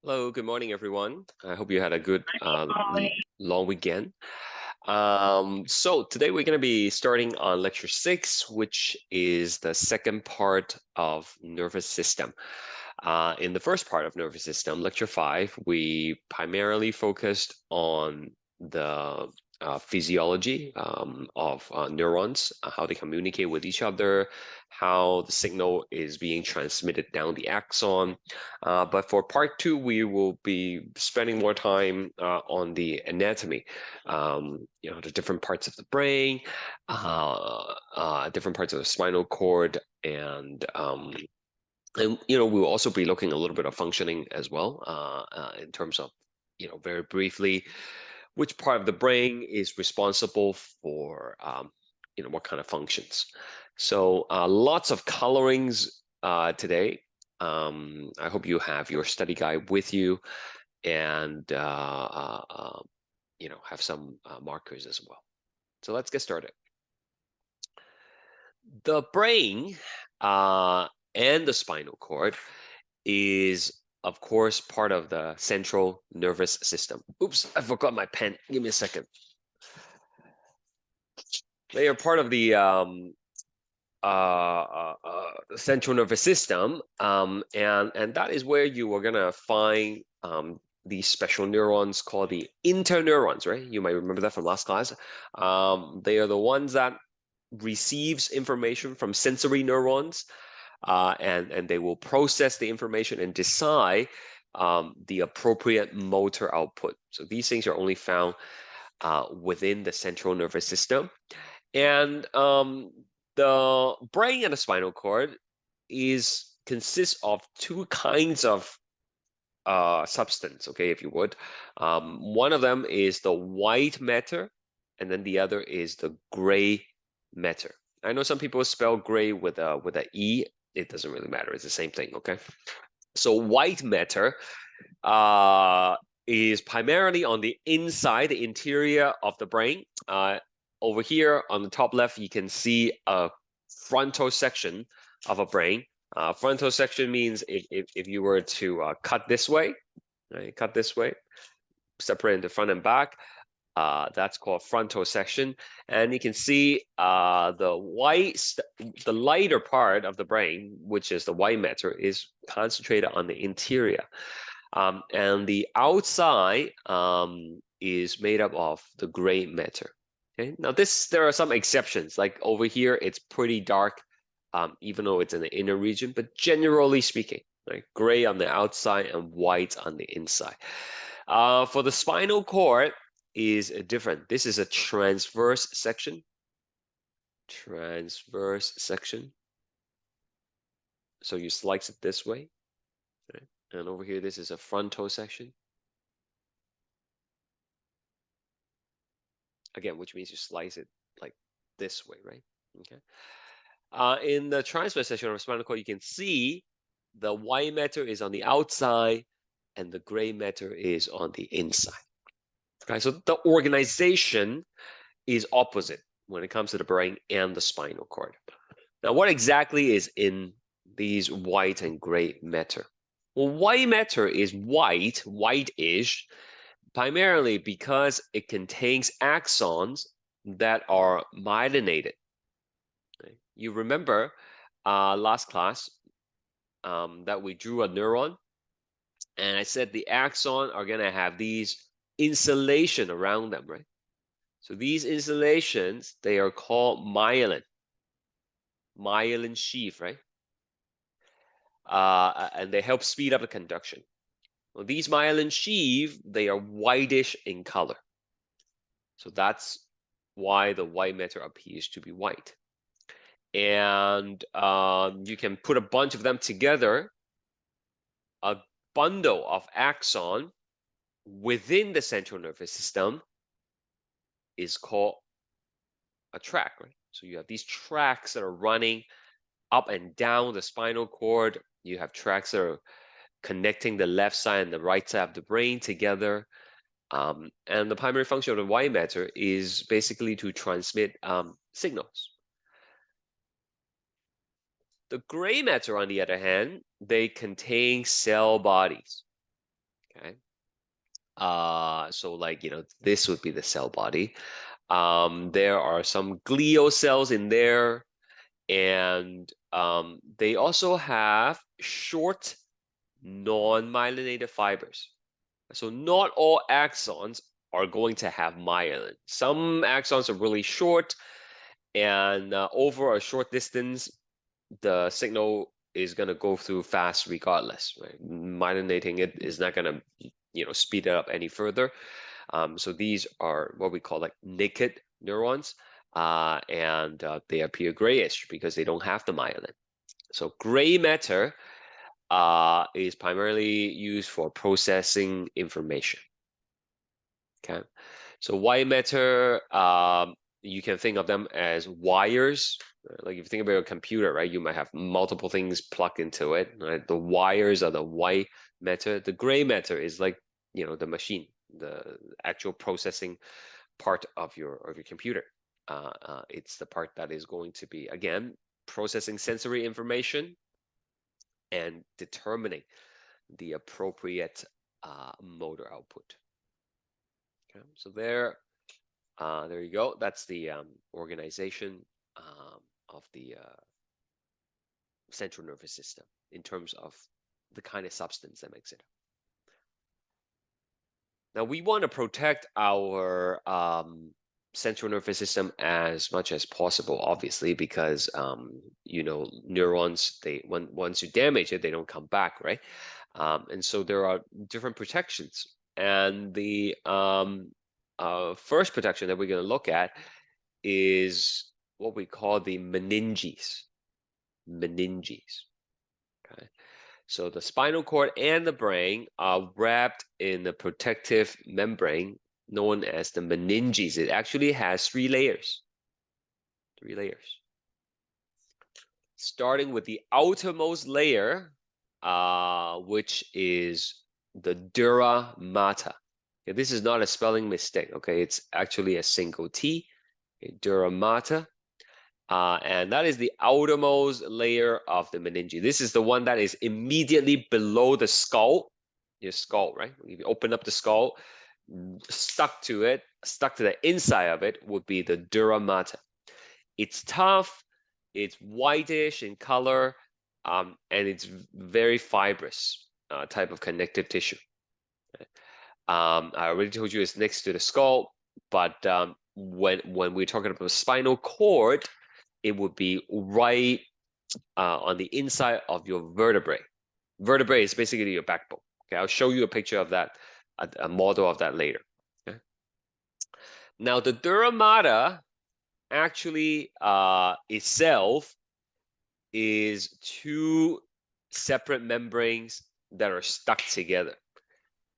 Hello, good morning, everyone. I hope you had a good long weekend. So today we're going to be starting on lecture 6, which is the second part of nervous system. In the first part of nervous system, lecture 5, we primarily focused on the physiology of neurons, how they communicate with each other, how the signal is being transmitted down the axon. But for part 2, we will be spending more time on the anatomy, the different parts of the brain, different parts of the spinal cord, and we'll also be looking a little bit of functioning as well, in terms of, very briefly, which part of the brain is responsible for, what kind of functions. So lots of colorings today. I hope you have your study guide with you and, have some markers as well. So let's get started. The brain and the spinal cord is, of course, part of the central nervous system. Oops, I forgot my pen. Give me a second. They are part of the central nervous system, and that is where you are gonna find these special neurons called the interneurons, right? You might remember that from last class. They are the ones that receives information from sensory neurons, and they will process the information and decide the appropriate motor output. So these things are only found within the central nervous system. And the brain and the spinal cord consists of two kinds of substance, okay, if you would. One of them is the white matter, and then the other is the gray matter. I know some people spell gray with a E. It doesn't really matter. It's the same thing, okay? So white matter is primarily on the inside, the interior of the brain. Over here on the top left, you can see a frontal section of a brain. Frontal section means if you were to cut this way, right, cut this way, separate into front and back, that's called frontal section. And you can see the lighter part of the brain, which is the white matter, is concentrated on the interior. And the outside is made up of the gray matter. Okay, now there are some exceptions. Like over here, it's pretty dark, even though it's in the inner region. But generally speaking, right, gray on the outside and white on the inside. For the spinal cord is different. This is a transverse section. Transverse section. So you slice it this way. Right? And over here, this is a frontal section. Again, which means you slice it like this way, right? Okay. In the transverse section of the spinal cord, you can see the white matter is on the outside and the gray matter is on the inside. Okay, so the organization is opposite when it comes to the brain and the spinal cord. Now, what exactly is in these white and gray matter? Well, white matter is whitish, primarily because it contains axons that are myelinated. Okay. You remember last class that we drew a neuron, and I said the axon are going to have these insulation around them, right? So these insulations, they are called myelin sheath, right? And they help speed up the conduction. Well, these myelin sheath, they are whitish in color. So that's why the white matter appears to be white. And you can put a bunch of them together. A bundle of axon within the central nervous system is called a tract, right? So you have these tracts that are running up and down the spinal cord. You have tracts that are connecting the left side and the right side of the brain together. And the primary function of the white matter is basically to transmit signals. The gray matter, on the other hand, they contain cell bodies. So like, this would be the cell body. There are some glial cells in there, and they also have short non-myelinated fibers. So not all axons are going to have myelin. Some axons are really short, and over a short distance, the signal is going to go through fast regardless, right? Myelinating it is not going to, speed it up any further. So these are what we call like naked neurons, and they appear grayish because they don't have the myelin. So gray matter is primarily used for processing information. Okay, so white matter, you can think of them as wires. Like if you think about a computer, right, you might have multiple things plugged into it. Right? The wires are the white matter. The gray matter is like the machine, the actual processing part of your computer. It's the part that is going to be, again, processing sensory information and determining the appropriate motor output. Okay, so there you go. That's the organization of the central nervous system in terms of the kind of substance that makes it up. Now we want to protect our central nervous system as much as possible, obviously, because neurons, once you damage it, they don't come back, right? And so there are different protections, and the first protection that we're going to look at is what we call the meninges. Meninges. Okay. So the spinal cord and the brain are wrapped in a protective membrane known as the meninges. It actually has 3 layers. 3 layers. Starting with the outermost layer, which is the dura mater. Okay, this is not a spelling mistake. Okay, it's actually a single T. Okay, dura mater. And that is the outermost layer of the meninges. This is the one that is immediately below the skull, your skull, right? If you open up the skull, stuck to the inside of it would be the dura mater. It's tough, it's whitish in color, and it's very fibrous type of connective tissue. I already told you it's next to the skull, but when we're talking about the spinal cord, it would be right on the inside of your vertebrae. Vertebrae is basically your backbone. Okay, I'll show you a picture of that, a model of that later. Okay? Now, the dura mater actually itself is 2 separate membranes that are stuck together.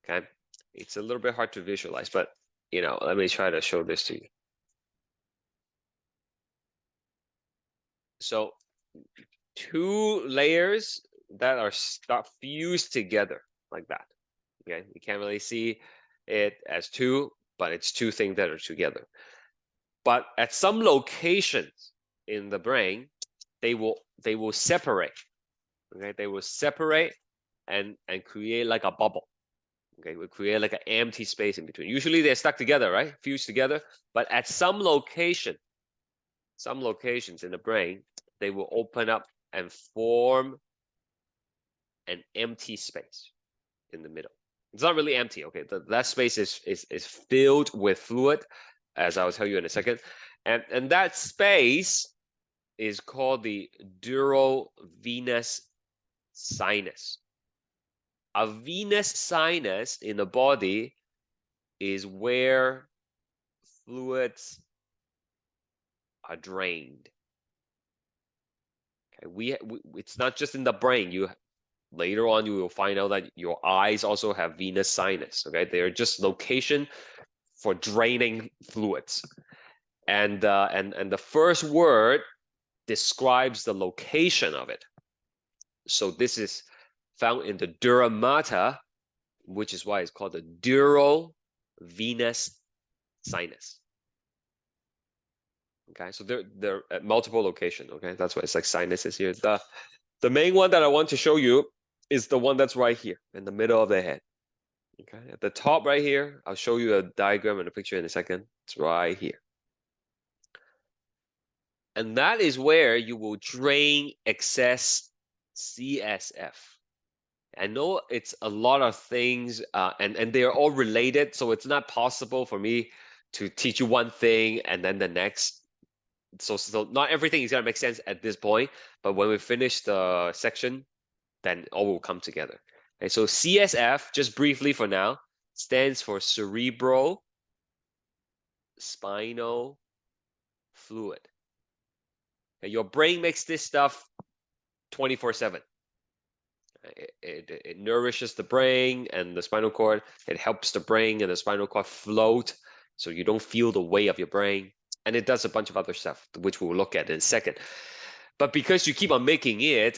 Okay, it's a little bit hard to visualize, but let me try to show this to you. So 2 layers that are fused together like that. Okay, you can't really see it as 2, but it's 2 things that are together. But at some locations in the brain, they will separate. Okay, they will separate and create like a bubble. Okay, we create like an empty space in between. Usually they're stuck together, right? Fused together. But at some locations in the brain, they will open up and form an empty space in the middle. It's not really empty, okay? That space is filled with fluid, as I'll tell you in a second. And that space is called the durovenous sinus. A venous sinus in the body is where fluids are drained. Okay, it's not just in the brain. Later on, you will find out that your eyes also have venous sinus. Okay, they're just location for draining fluids, and the first word describes the location of it. So this is found in the dura mater, which is why it's called the durovenous sinus. Okay, so they're at multiple locations. Okay, that's why it's like sinuses here. The main one that I want to show you is the one that's right here in the middle of the head. Okay, at the top right here, I'll show you a diagram and a picture in a second. It's right here. And that is where you will drain excess CSF. I know it's a lot of things, and they're all related, so it's not possible for me to teach you one thing and then the next. So not everything is gonna make sense at this point, but when we finish the section, then all will come together. Okay, so CSF, just briefly for now, stands for cerebral spinal fluid. Okay, your brain makes this stuff 24/7. It nourishes the brain and the spinal cord. It helps the brain and the spinal cord float so you don't feel the weight of your brain. And it does a bunch of other stuff, which we'll look at in a second. But because you keep on making it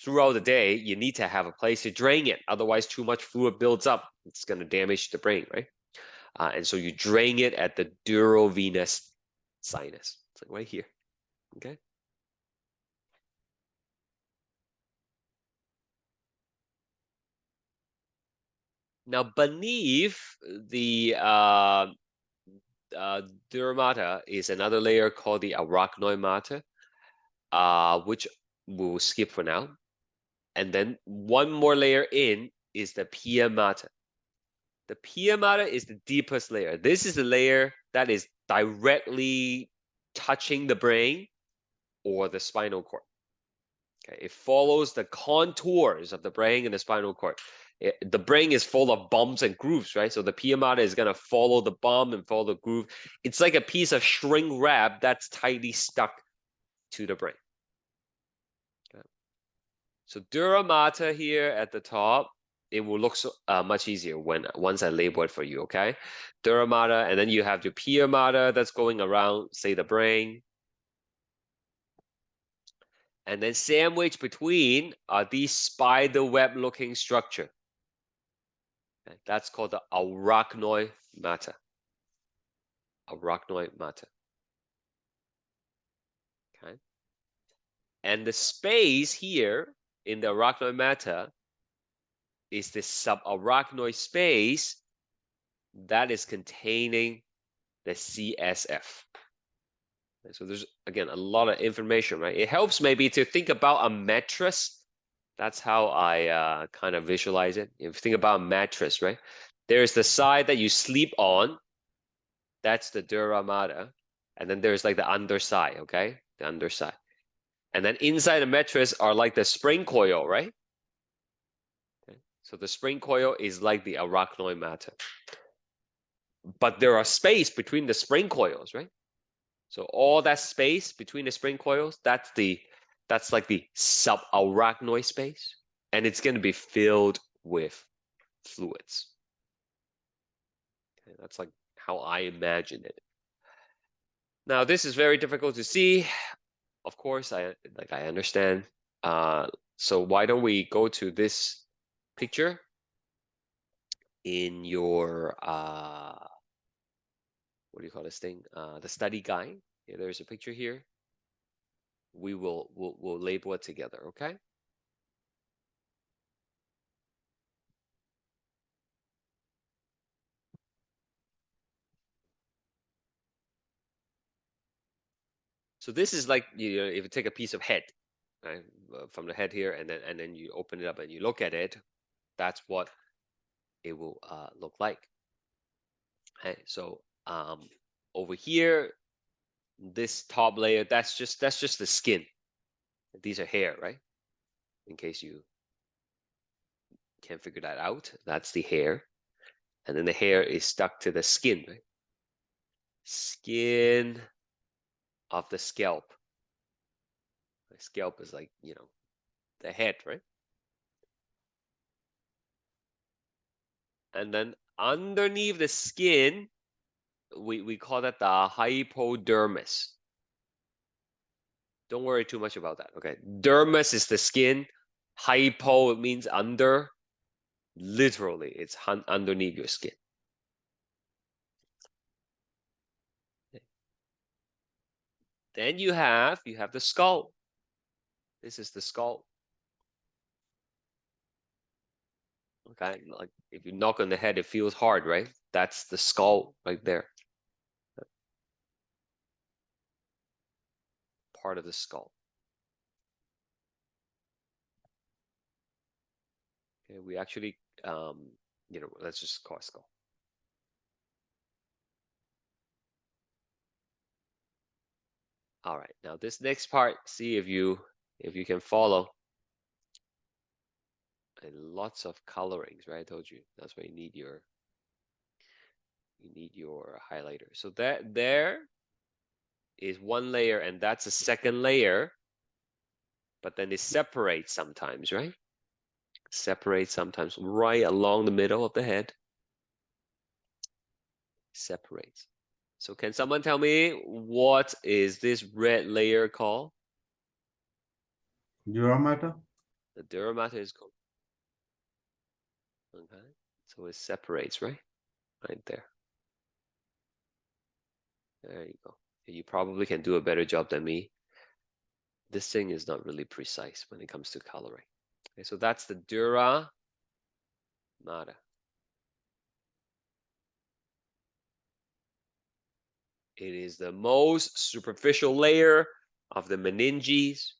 throughout the day, you need to have a place to drain it. Otherwise, too much fluid builds up. It's going to damage the brain, right? And so you drain it at the durovenous sinus. It's like right here, okay? Now, beneath the dura mater is another layer called the arachnoid mater, which we'll skip for now. And then one more layer in is the pia mater. The pia mater is the deepest layer. This is the layer that is directly touching the brain or the spinal cord. Okay, it follows the contours of the brain and the spinal cord. The brain is full of bumps and grooves, right? So the pia mater is going to follow the bump and follow the groove. It's like a piece of shrink wrap that's tightly stuck to the brain. Okay. So dura mater here at the top, it will look so, much easier once I label it for you, okay? Dura mater, and then you have your pia mater that's going around, say, the brain. And then sandwiched between are these spider web looking structure. Okay, that's called the arachnoid mater. Arachnoid mater. Okay. And the space here in the arachnoid mater is the subarachnoid space that is containing the CSF. Okay, so there's, again, a lot of information, right? It helps maybe to think about a mattress. That's how I kind of visualize it. If you think about a mattress, right? There's the side that you sleep on. That's the dura mater. And then there's like the underside, okay? The underside. And then inside the mattress are like the spring coil, right? Okay. So the spring coil is like the arachnoid mater. But there are space between the spring coils, right? So all that space between the spring coils, that's like the subarachnoid space. And it's going to be filled with fluids. Okay, that's like how I imagine it. Now, this is very difficult to see. Of course, I understand. So why don't we go to this picture in your what do you call this thing? The study guide. Yeah, there's a picture here. We'll label it together, okay? So this is like, you know, if you take a piece of head, right, from the head here, and then you open it up and you look at it, that's what it will look like. Okay, so over here, this top layer, that's just the skin. These are hair, right? In case you can't figure that out, that's the hair. And then the hair is stuck to the skin, right? Skin of the scalp. The scalp is like, you know, the head, right? And then underneath the skin, we call that the hypodermis. Don't worry too much about that, okay? Dermis is the skin. Hypo means under. Literally, it's underneath your skin. Then you have the skull. This is the skull. Okay, like if you knock on the head, it feels hard, right? That's the skull right there. Part of the skull. Okay, we actually, let's just call it skull. All right, now this next part, see if you can follow. And lots of colorings, right? I told you that's why you need your highlighter. So that there is one layer, and that's a second layer, but then it separates sometimes, right? Separates sometimes right along the middle of the head. Separates. So can someone tell me what is this red layer called? Dura mater. The dura mater is called. Okay, so it separates, right? Right there. There you go. You probably can do a better job than me. This thing is not really precise when it comes to coloring. Okay, so that's the dura mater. It is the most superficial layer of the meninges.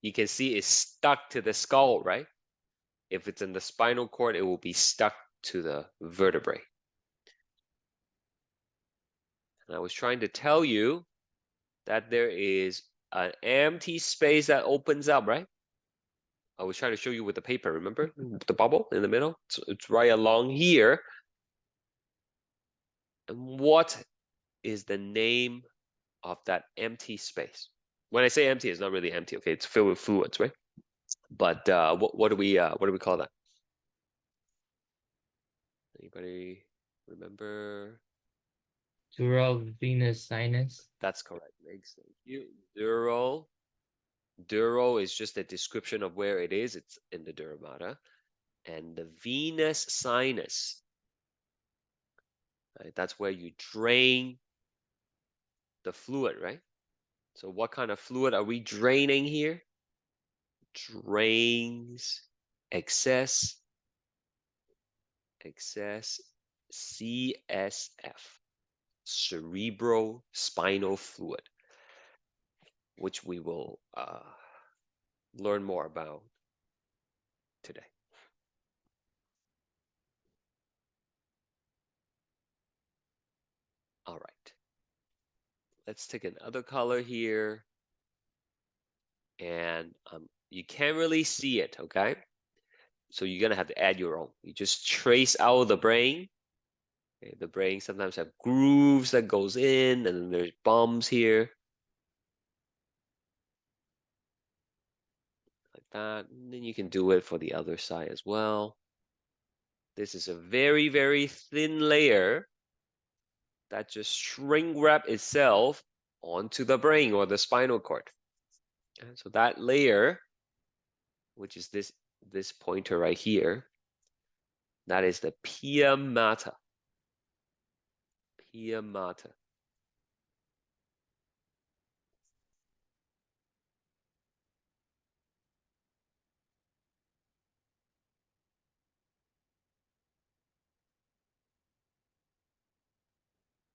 You can see it's stuck to the skull, right? If it's in the spinal cord, it will be stuck to the vertebrae. And I was trying to tell you that there is an empty space that opens up, right? I was trying to show you with the paper, remember? The bubble in the middle? It's right along here. And what is the name of that empty space? When I say empty, it's not really empty, okay? It's filled with fluids, right? But what do we call that? Anybody remember? Dural venous sinus. That's correct. Thanks. Thank you. Dural. Duro is just a description of where it is. It's in the dura mater. And the venous sinus, right? That's where you drain the fluid, right? So what kind of fluid are we draining here? Drains excess CSF, cerebrospinal fluid, which we will learn more about today. All right. Let's take another color here. And you can't really see it, okay? So you're gonna have to add your own. You just trace out the brain. Okay, the brain sometimes have grooves that goes in, and then there's bumps here. Like that. And then you can do it for the other side as well. This is a very, very thin layer that just shrink wrap itself onto the brain or the spinal cord. And so that layer, which is this pointer right here, that is the pia mater. Pia mater.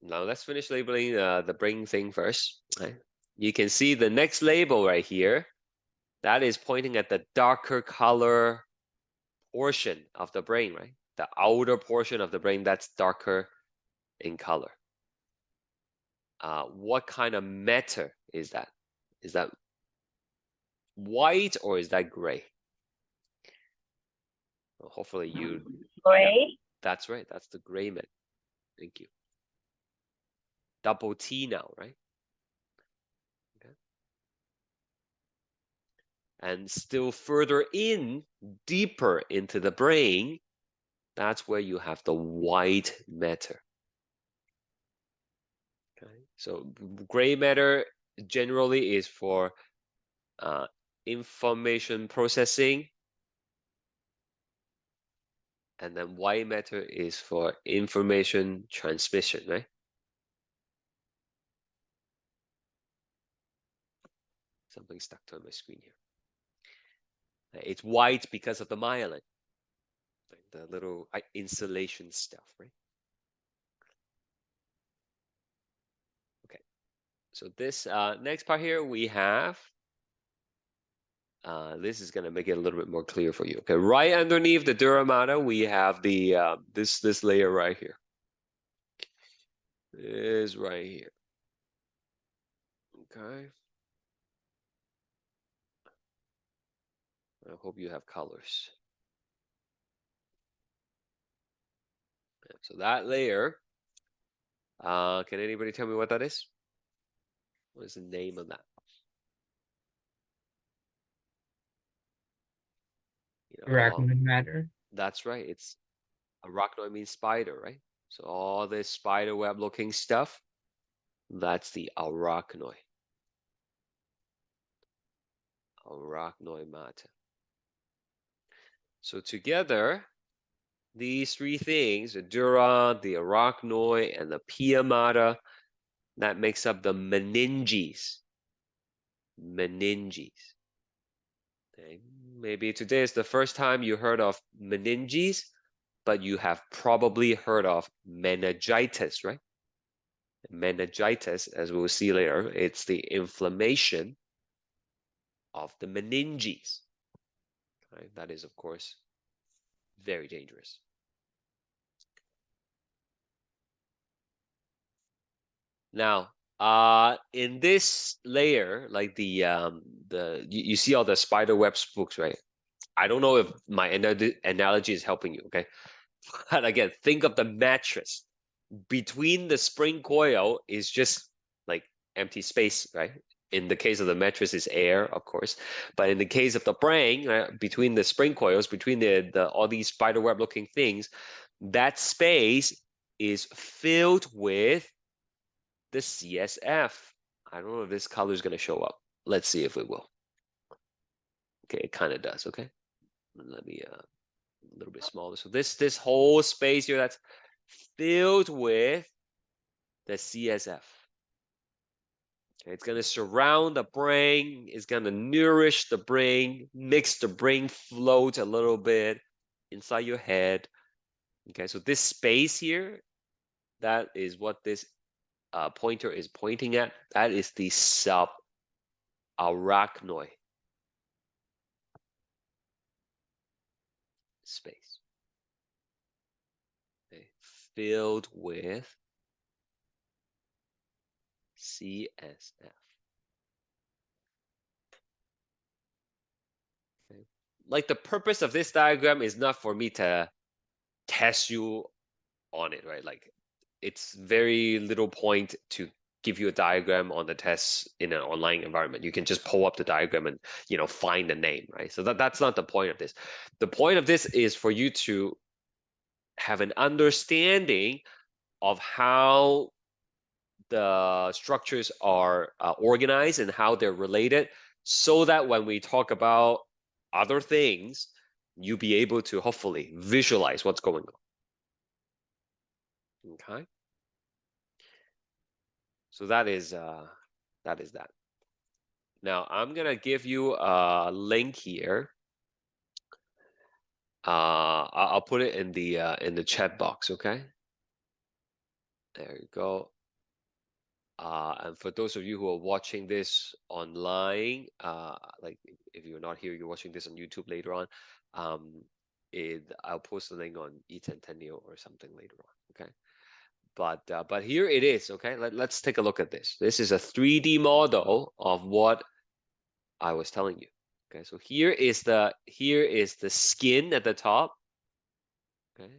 Now let's finish labeling the brain thing first. Right? You can see the next label right here. That is pointing at the darker color portion of the brain, right? The outer portion of the brain that's darker in color. What kind of matter is that? Is that white or is that gray? Well, hopefully you... Gray. That's right. That's the gray matter. Thank you. Double T now, right? Okay. And still further in, deeper into the brain, that's where you have the white matter. Okay, so gray matter generally is for information processing, and then white matter is for information transmission, right? Something stuck to my screen here. It's white because of the myelin. Like the little insulation stuff, right? Okay. So this next part here we have. This is gonna make it a little bit more clear for you. Okay, right underneath the dura mater, we have the this layer right here. Is right here. Okay. I hope you have colors. So that layer, can anybody tell me what that is? What is the name of that? You know, Arachnoid matter. that's right. It's arachnoid means spider, right? So all this spider web looking stuff, that's the arachnoid. Arachnoid mater. So together, these three things, the dura, the arachnoid, and the pia mater, that makes up the meninges. Meninges. Okay. Maybe today is the first time you heard of meninges, but you have probably heard of meningitis, right? Meningitis, as we'll see later, it's the inflammation of the meninges. Right? That is, of course, very dangerous. Now, in this layer, like you see all the spider web spooks, right? I don't know if my analogy is helping you, okay? But again, think of the mattress. Between the spring coil is just like empty space, right? In the case of the mattress is air, of course. But in the case of the brain, between the spring coils, between the all these spider web looking things, that space is filled with the CSF. I don't know if this color is going to show up. Let's see if it will. Okay, it kind of does, okay? Let me a little bit smaller. So this whole space here that's filled with the CSF. Okay, it's going to surround the brain. It's going to nourish the brain, makes the brain float a little bit inside your head. Okay, so this space here, that is what this pointer is pointing at. That is the subarachnoid space. Okay, filled with CSF. Okay. Like the purpose of this diagram is not for me to test you on it, right? Like it's very little point to give you a diagram on the test in an online environment. You can just pull up the diagram and find the name, right? So that's not the point of this. The point of this is for you to have an understanding of how the structures are organized and how they're related, so that when we talk about other things, you'll be able to hopefully visualize what's going on. Okay. So that is that. Now I'm gonna give you a link here. I'll put it in the chat box. Okay. There you go. And for those of you who are watching this online, like if you're not here, you're watching this on YouTube later on. I'll post the link on eCentennial or something later on. Okay. But here it is. Okay. Let's take a look at this. This is a 3D model of what I was telling you. Okay. So here is the skin at the top. Okay.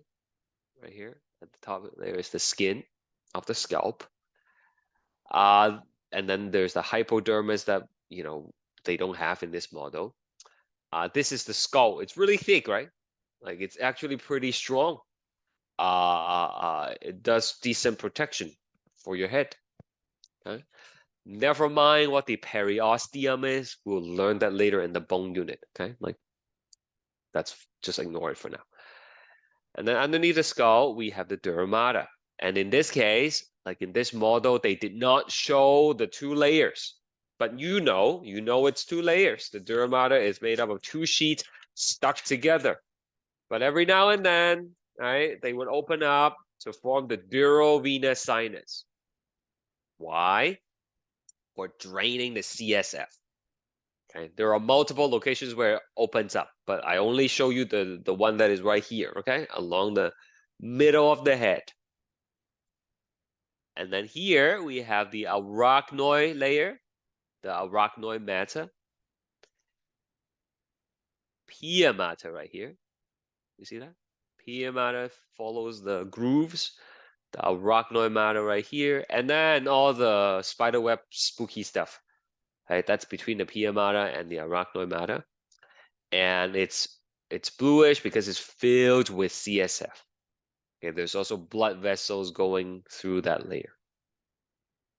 Right here at the top, there is the skin of the scalp. And then there's the hypodermis that they don't have in this model. This is the skull. It's really thick, right? Like it's actually pretty strong. It does decent protection for your head. Okay? Never mind what the periosteum is. We'll learn that later in the bone unit. Okay, like that's just ignore it for now. And then underneath the skull, we have the dura mater. And in this case, like in this model, they did not show the two layers. But you know it's two layers. The dura mater is made up of two sheets stuck together. But every now and then, right, they would open up to form the durovenous sinus. Why? For draining the CSF. Okay, there are multiple locations where it opens up, but I only show you the one that is right here, okay, along the middle of the head. And then here we have the arachnoid layer, the arachnoid matter, pia mater right here. You see that? Pia mater follows the grooves, the arachnoid matter right here, and then all the spiderweb spooky stuff. Right, that's between the pia mater and the arachnoid matter, and it's bluish because it's filled with CSF. Okay, there's also blood vessels going through that layer.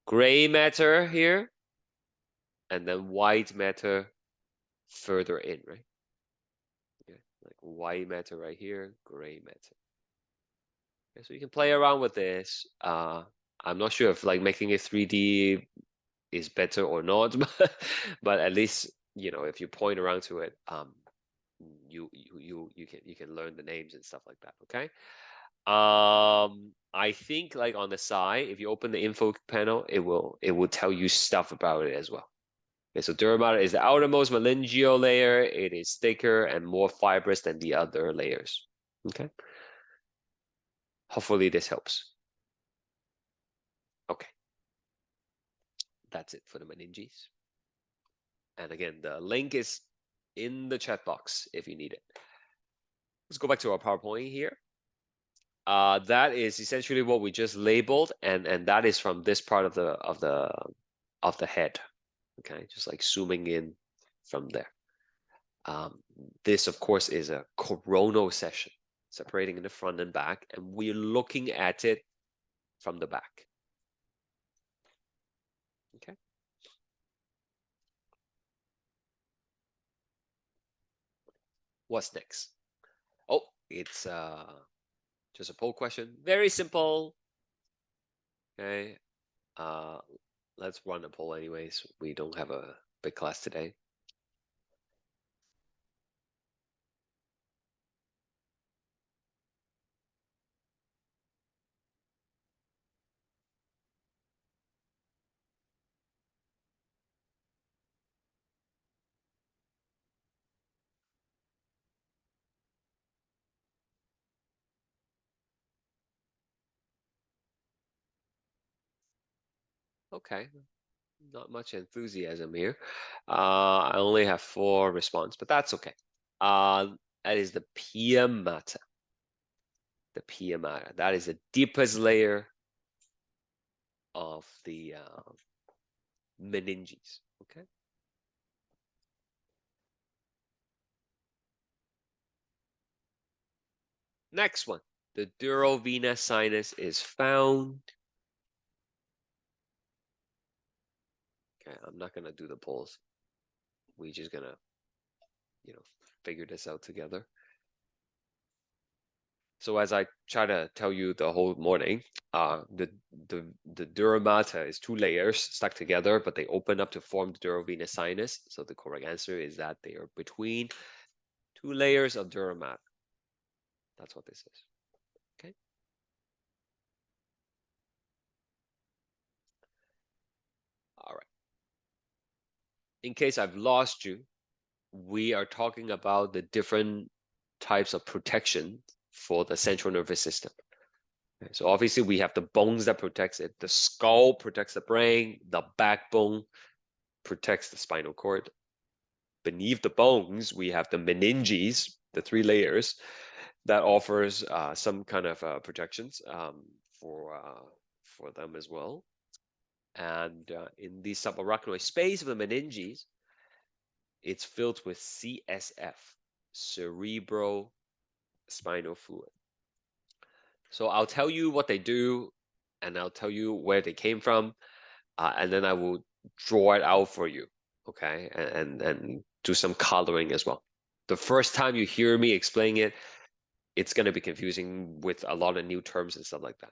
Gray matter here, and then white matter further in, right? Okay, like white matter right here, gray matter. Okay, so you can play around with this. I'm not sure if like making it 3D is better or not, but at least if you point around to it, you can learn the names and stuff like that. Okay. I think like on the side, if you open the info panel, it will tell you stuff about it as well. Okay, so dura mater is the outermost meningeal layer. It is thicker and more fibrous than the other layers. Okay. Hopefully this helps. Okay. That's it for the meninges. And again, the link is in the chat box if you need it. Let's go back to our PowerPoint here. That is essentially what we just labeled, and that is from this part of the head. Okay, just like zooming in from there. This, of course, is a coronal section, separating in the front and back, and we're looking at it from the back. Okay. What's next? Oh, it's just a poll question. Very simple. Okay. Let's run a poll anyways. We don't have a big class today. Okay. Not much enthusiasm here. I only have 4 response, but that's okay. That is the pia mater. The pia mater. That is the deepest layer of the meninges. Okay. Next one. The durovenous sinus is found. Okay, I'm not gonna do the polls. We're just gonna, figure this out together. So as I try to tell you the whole morning, the dura mater is 2 layers stuck together, but they open up to form the durovenous sinus. So the correct answer is that they are between 2 layers of dura mater. That's what this is. Okay. All right. In case I've lost you, we are talking about the different types of protection for the central nervous system. Okay, so obviously we have the bones that protects it. The skull protects the brain. The backbone protects the spinal cord. Beneath the bones, we have the meninges, the 3 layers that offers some kind of protections for them as well. And in the subarachnoid space of the meninges, it's filled with CSF, cerebral spinal fluid. So I'll tell you what they do, and I'll tell you where they came from, and then I will draw it out for you, okay? And do some coloring as well. The first time you hear me explain it, it's going to be confusing with a lot of new terms and stuff like that.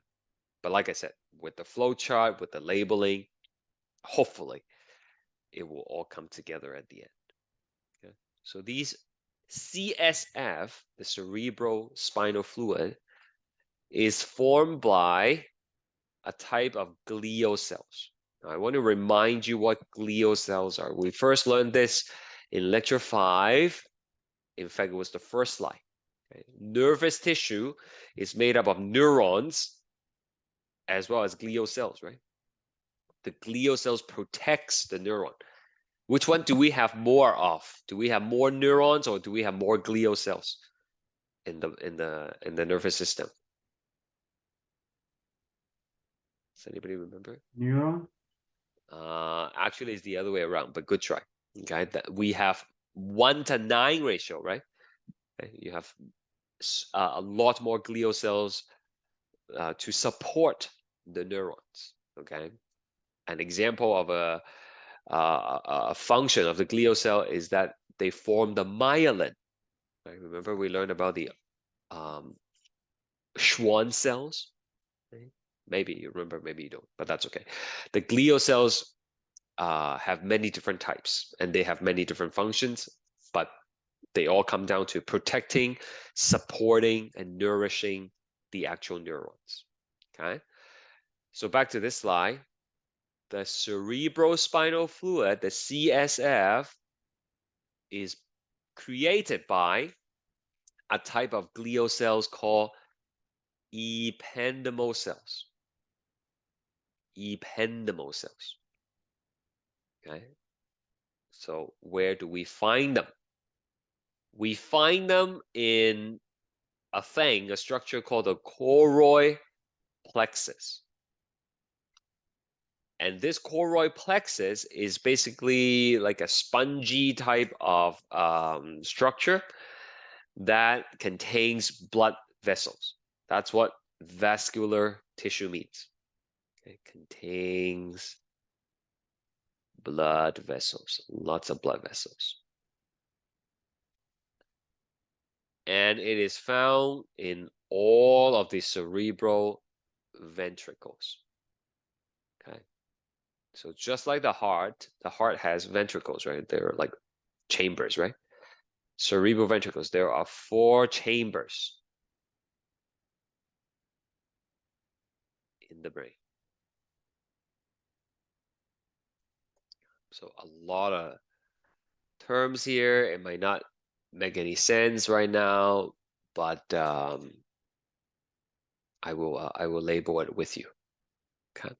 But like I said, with the flow chart, with the labeling, hopefully it will all come together at the end. Okay? So these CSF, the cerebral spinal fluid, is formed by a type of glial cells. Now, I want to remind you what glial cells are. We first learned this in lecture 5. In fact, it was the first slide. Okay? Nervous tissue is made up of neurons as well as glial cells, right? The glial cells protects the neuron. Which one do we have more of? Do we have more neurons or do we have more glial cells in the nervous system? Does anybody remember? Neuron. Actually, it's the other way around, but good try. Okay, that we have 1:9 ratio, right? Okay, you have a lot more glial cells to support the neurons. Okay, an example of a function of the glial cell is that they form the myelin. Right? Remember we learned about the Schwann cells. Right? Maybe you remember, maybe you don't, but that's okay. The glial cells have many different types and they have many different functions, but they all come down to protecting, supporting, and nourishing the actual neurons. Okay, so back to this slide. The cerebrospinal fluid, the CSF, is created by a type of glial cells called ependymal cells. Ependymal cells. Okay, so where do we find them? We find them in a structure called the choroid plexus. And this choroid plexus is basically like a spongy type of structure that contains blood vessels. That's what vascular tissue means. It contains blood vessels, lots of blood vessels. And it is found in all of the cerebral ventricles. Okay. So just like the heart has ventricles, right? They're like chambers, right? Cerebral ventricles, there are 4 chambers in the brain. So a lot of terms here. It might not make any sense right now, but I will label it with you. Okay.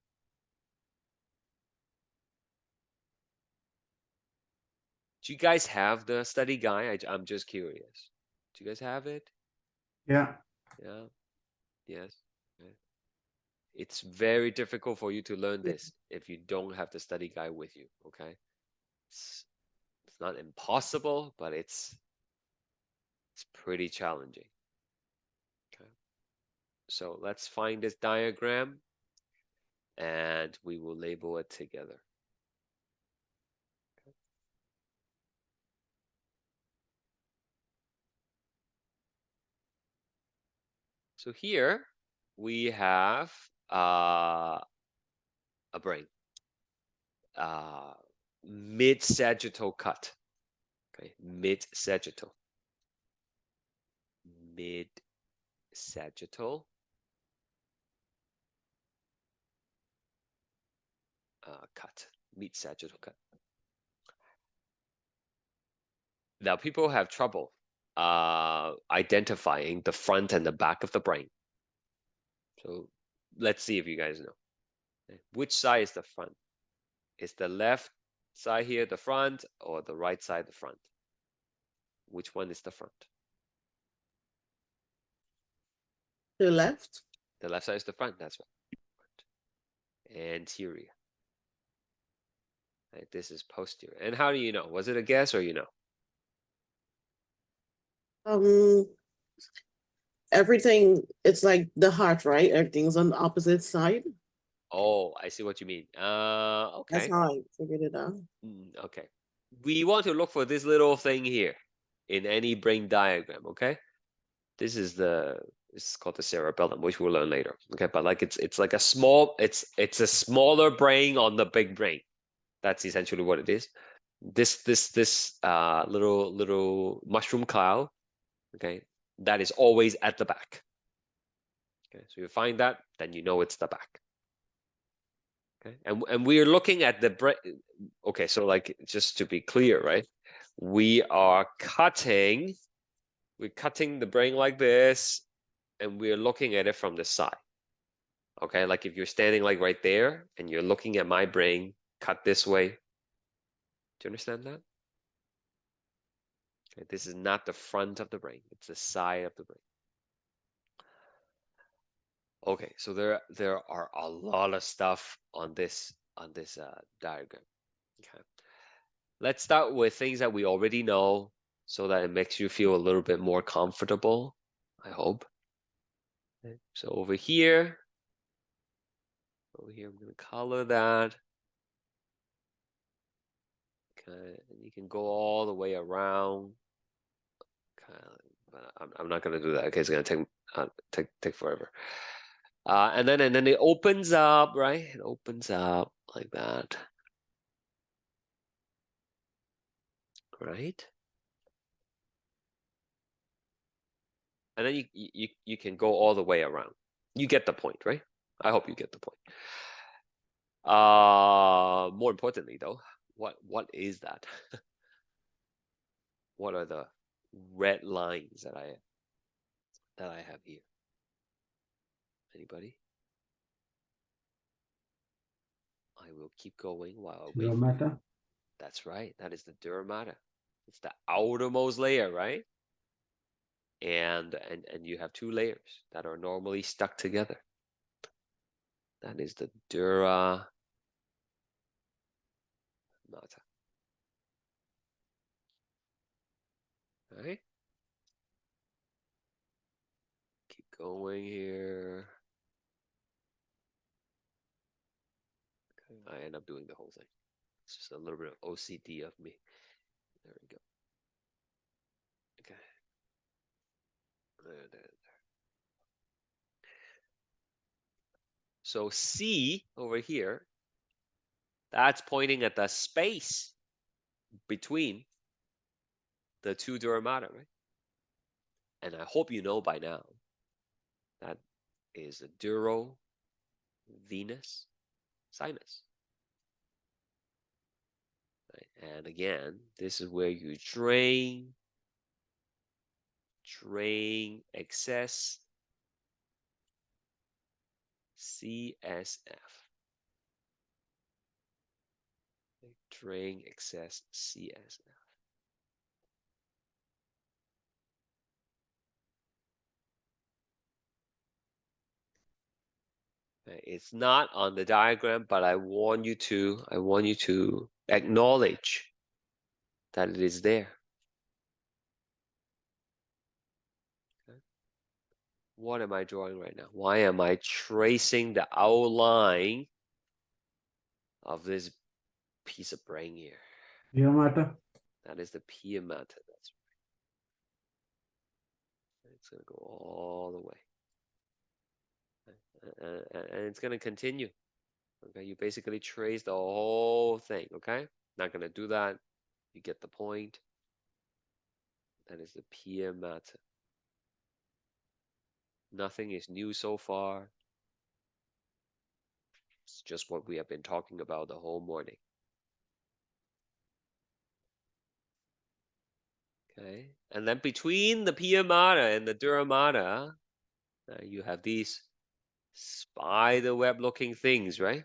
Do you guys have the study guide? I'm just curious. Do you guys have it? Yeah. Yeah. Yes. Okay. It's very difficult for you to learn this if you don't have the study guide with you. Okay. It's not impossible, but it's pretty challenging. Okay. So let's find this diagram and we will label it together. Okay. So here we have a brain, mid-sagittal cut. Okay, mid-sagittal cut, mid-sagittal cut. Now people have trouble identifying the front and the back of the brain. So let's see if you guys know. Okay. Which side is the front? Is the left side here the front or the right side the front? Which one is the front? The left. The left side is the front, that's right. Anterior. Right, this is posterior. And how do you know? Was it a guess or you know? Everything, it's like the heart, right? Everything's on the opposite side. Oh, I see what you mean. That's Okay. how I figured it out. Okay. We want to look for this little thing here in any brain diagram, okay? This is it's called the cerebellum, which we'll learn later. Okay, but like it's like a small, it's a smaller brain on the big brain. That's essentially what it is. this little mushroom cloud, okay, that is always at the back. Okay, so you find that, then you know it's the back. Okay, and we are looking at the okay, so like just to be clear, right? We're cutting the brain like this, and we're looking at it from the side. Okay, like if you're standing like right there and you're looking at my brain cut this way. Do you understand that? Okay, this is not the front of the brain, it's the side of the brain. Okay, so there are a lot of stuff on this diagram. Okay, let's start with things that we already know so that it makes you feel a little bit more comfortable, I hope. Okay, so over here, I'm going to color that. Okay, and you can go all the way around. Okay, but I'm not going to do that. Okay, it's going to take forever. And then it opens up, right? It opens up like that. Right? And then you can go all the way around. You get the point, right? I hope you get the point. More importantly though, what is that? What are the red lines that I have here? Anybody? I will keep going while I wait. Dura mater. That's right. That is the dura mater. It's the outermost layer, right? And you have two layers that are normally stuck together. That is the dura mater. Right? Keep going here. Okay, I end up doing the whole thing. It's just a little bit of OCD of me. There we go. Okay. There. So C over here, that's pointing at the space between the two dura mater, right? And I hope you know by now that is the duro-venous sinus. Right? And again, this is where you drain excess CSF. Drain excess CSF. It's not on the diagram, but I want you to acknowledge that it is there. Okay. What am I drawing right now? Why am I tracing the outline of this piece of brain here? Dura mater. That is the pia mater. That's right. It's going to go all the way. And it's going to continue. Okay, you basically trace the whole thing. Okay, not going to do that. You get the point. That is the pia mater. Nothing is new so far. It's just what we have been talking about the whole morning. Okay, and then between the pia mater and the dura mater, you have these spider web looking things, right?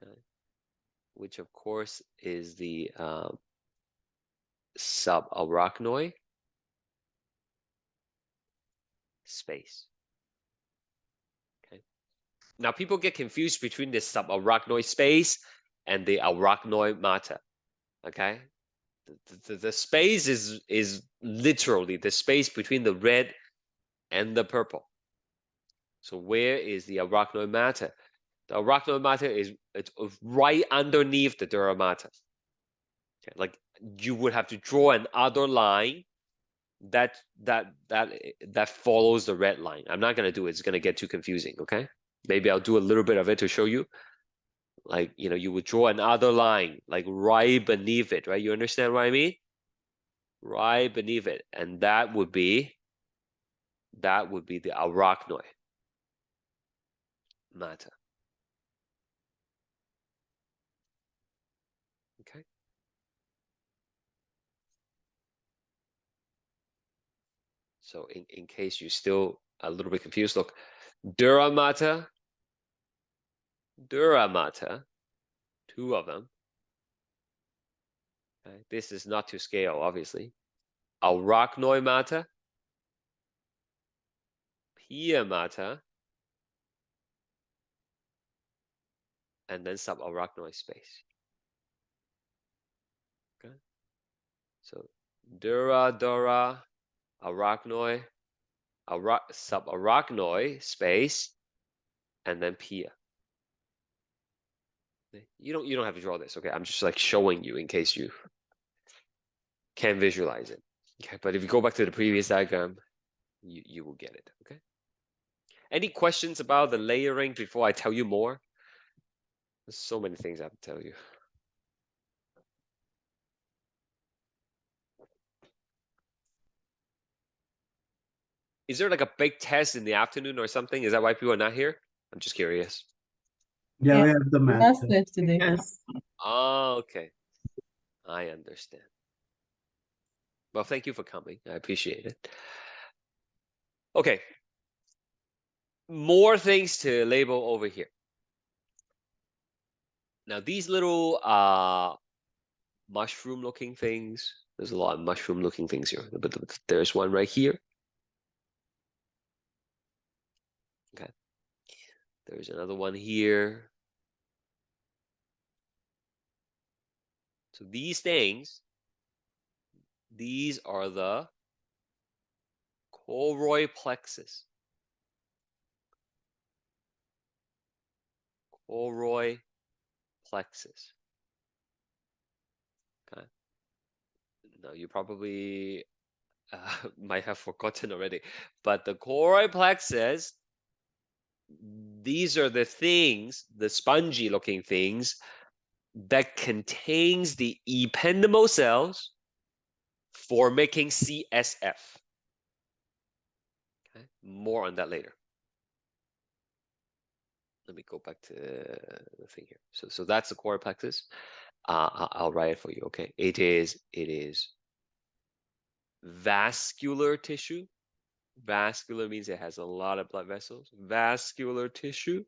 Okay. Which of course is the subarachnoid space. Okay. Now people get confused between the subarachnoid space and the arachnoid mater. Okay. The space is literally the space between the red and the purple. So where is the arachnoid mater? The arachnoid mater is right underneath the dura mater. Okay, like you would have to draw another line that follows the red line. I'm not gonna do it. It's gonna get too confusing. Okay, maybe I'll do a little bit of it to show you. like, you know, you would draw another line, like right beneath it, right? You understand what I mean? Right beneath it. And that would be the arachnoid matter. Okay. So in case you're still a little bit confused, look, dura mater, two of them. Okay. This is not to scale, obviously. Arachnoid mater, pia mater, and then subarachnoid space. Okay. So dura, arachnoid, subarachnoid space, and then pia. You don't have to draw this, okay? I'm just like showing you in case you can't visualize it. Okay, but if you go back to the previous diagram, you will get it. Okay. Any questions about the layering before I tell you more? There's so many things I have to tell you. Is there like a big test in the afternoon or something? Is that why people are not here? I'm just curious. Yeah, Yeah. we have the math. Last test. test today. Yes. Oh, okay. I understand. Well, thank you for coming. I appreciate it. Okay. More things to label over here. Now, these little mushroom looking things, there's a lot of mushroom looking things here, but there's one right here. Okay. There's another one here. So these things, these are the choroid plexus. Choroid plexus. Okay. Now you probably might have forgotten already, but the choroid plexus, these are the things, the spongy looking things that contains the ependymal cells for making CSF. Okay. More on that later. Let me go back to the thing here. So that's the choroid plexus. I'll write it for you. Okay. It is vascular tissue. Vascular means it has a lot of blood vessels. Vascular tissue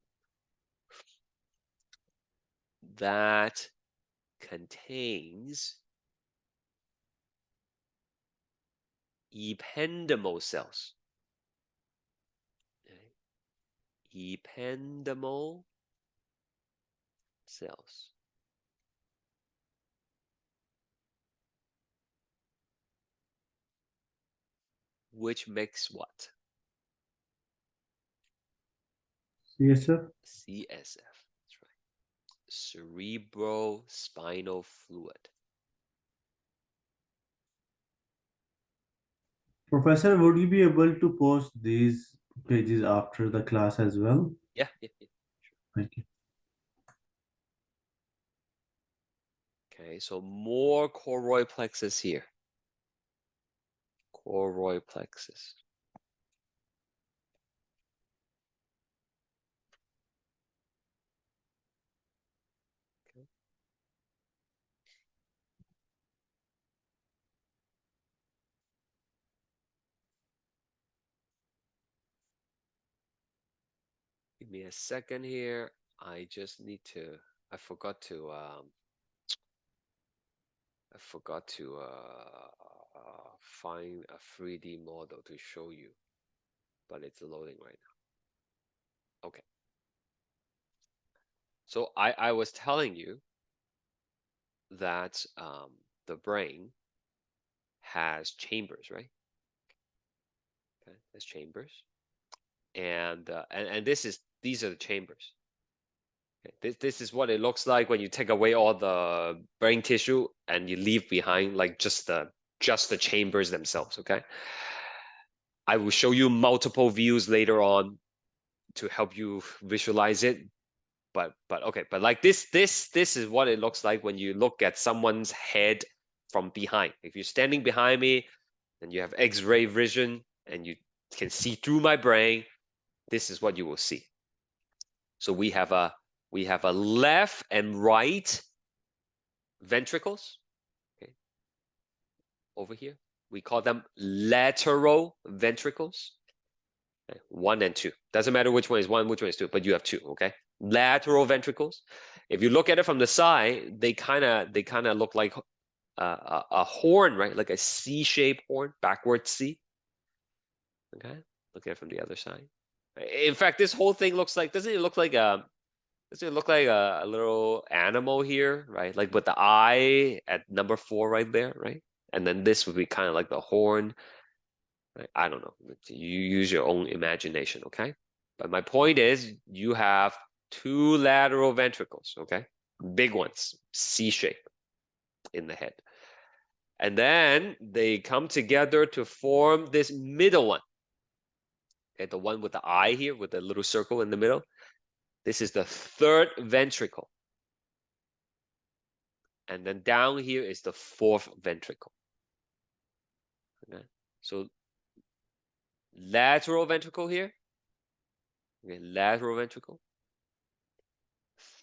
that contains ependymal cells. Okay. Ependymal cells. Which makes what? CSF. CSF. That's right. Cerebrospinal fluid. Professor, would you be able to post these pages after the class as well? Yeah. Thank you. Okay, so more choroid plexus here. Choroid plexus. Okay. Give me a second here. I just need to, I forgot to find a 3D model to show you, but it's loading right now. Okay. So I was telling you that the brain has chambers, right? Okay, has chambers, and these are the chambers. Okay, this is what it looks like when you take away all the brain tissue and you leave behind like just the chambers themselves. Okay, I will show you multiple views later on to help you visualize it. but okay, but like this is what it looks like when you look at someone's head from behind. If you're standing behind me and you have X-ray vision and you can see through my brain, this is what you will see. So we have a left and right ventricles. Okay. Over here, we call them lateral ventricles. Okay. 1 and 2. Doesn't matter which one is 1, which one is 2, but you have 2. Okay. Lateral ventricles. If you look at it from the side, they kind of look like a horn, right? Like a C-shaped horn, backward C. Okay. Look at it from the other side. In fact, this whole thing looks like, doesn't it look like a little animal here, right? Like with the eye at number 4 right there, right? And then this would be kind of like the horn. Right? I don't know. You use your own imagination, okay? But my point is you have 2 lateral ventricles, okay? Big ones, C shape in the head. And then they come together to form this middle one. Okay, the one with the eye here with the little circle in the middle. This is the 3rd ventricle. And then down here is the 4th ventricle. Okay, so lateral ventricle here. Okay, lateral ventricle.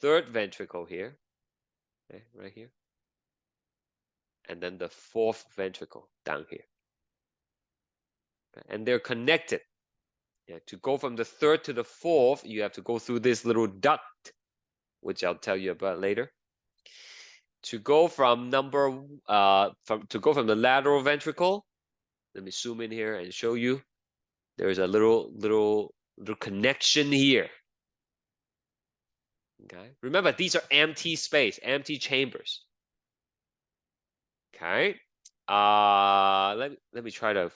3rd ventricle here. Okay, right here. And then the 4th ventricle down here. Okay, and they're connected. Yeah, to go from the 3rd to the 4th, you have to go through this little duct, which I'll tell you about later. To go from to go from the lateral ventricle, let me zoom in here and show you. There's a little connection here. Okay, remember these are empty space, empty chambers. Okay, let me try to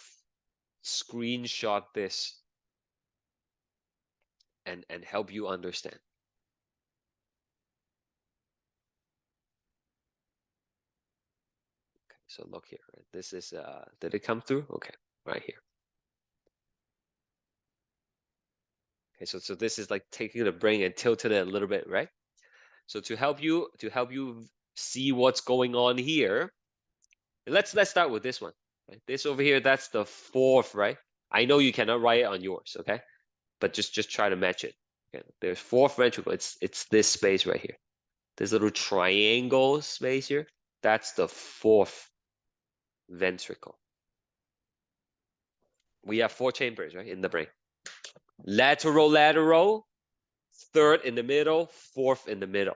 screenshot this and help you understand. Okay, so look here. This is did it come through? Okay, right here. Okay, so this is like taking the brain and tilting it a little bit, right? So to help you see what's going on here, let's start with this one. Right? This over here, that's the 4th, right? I know you cannot write it on yours, okay? But just try to match it. Okay, there's 4th ventricle. It's this space right here. This little triangle space here. That's the 4th ventricle. We have 4 chambers, right, in the brain. Lateral, 3rd in the middle, 4th in the middle.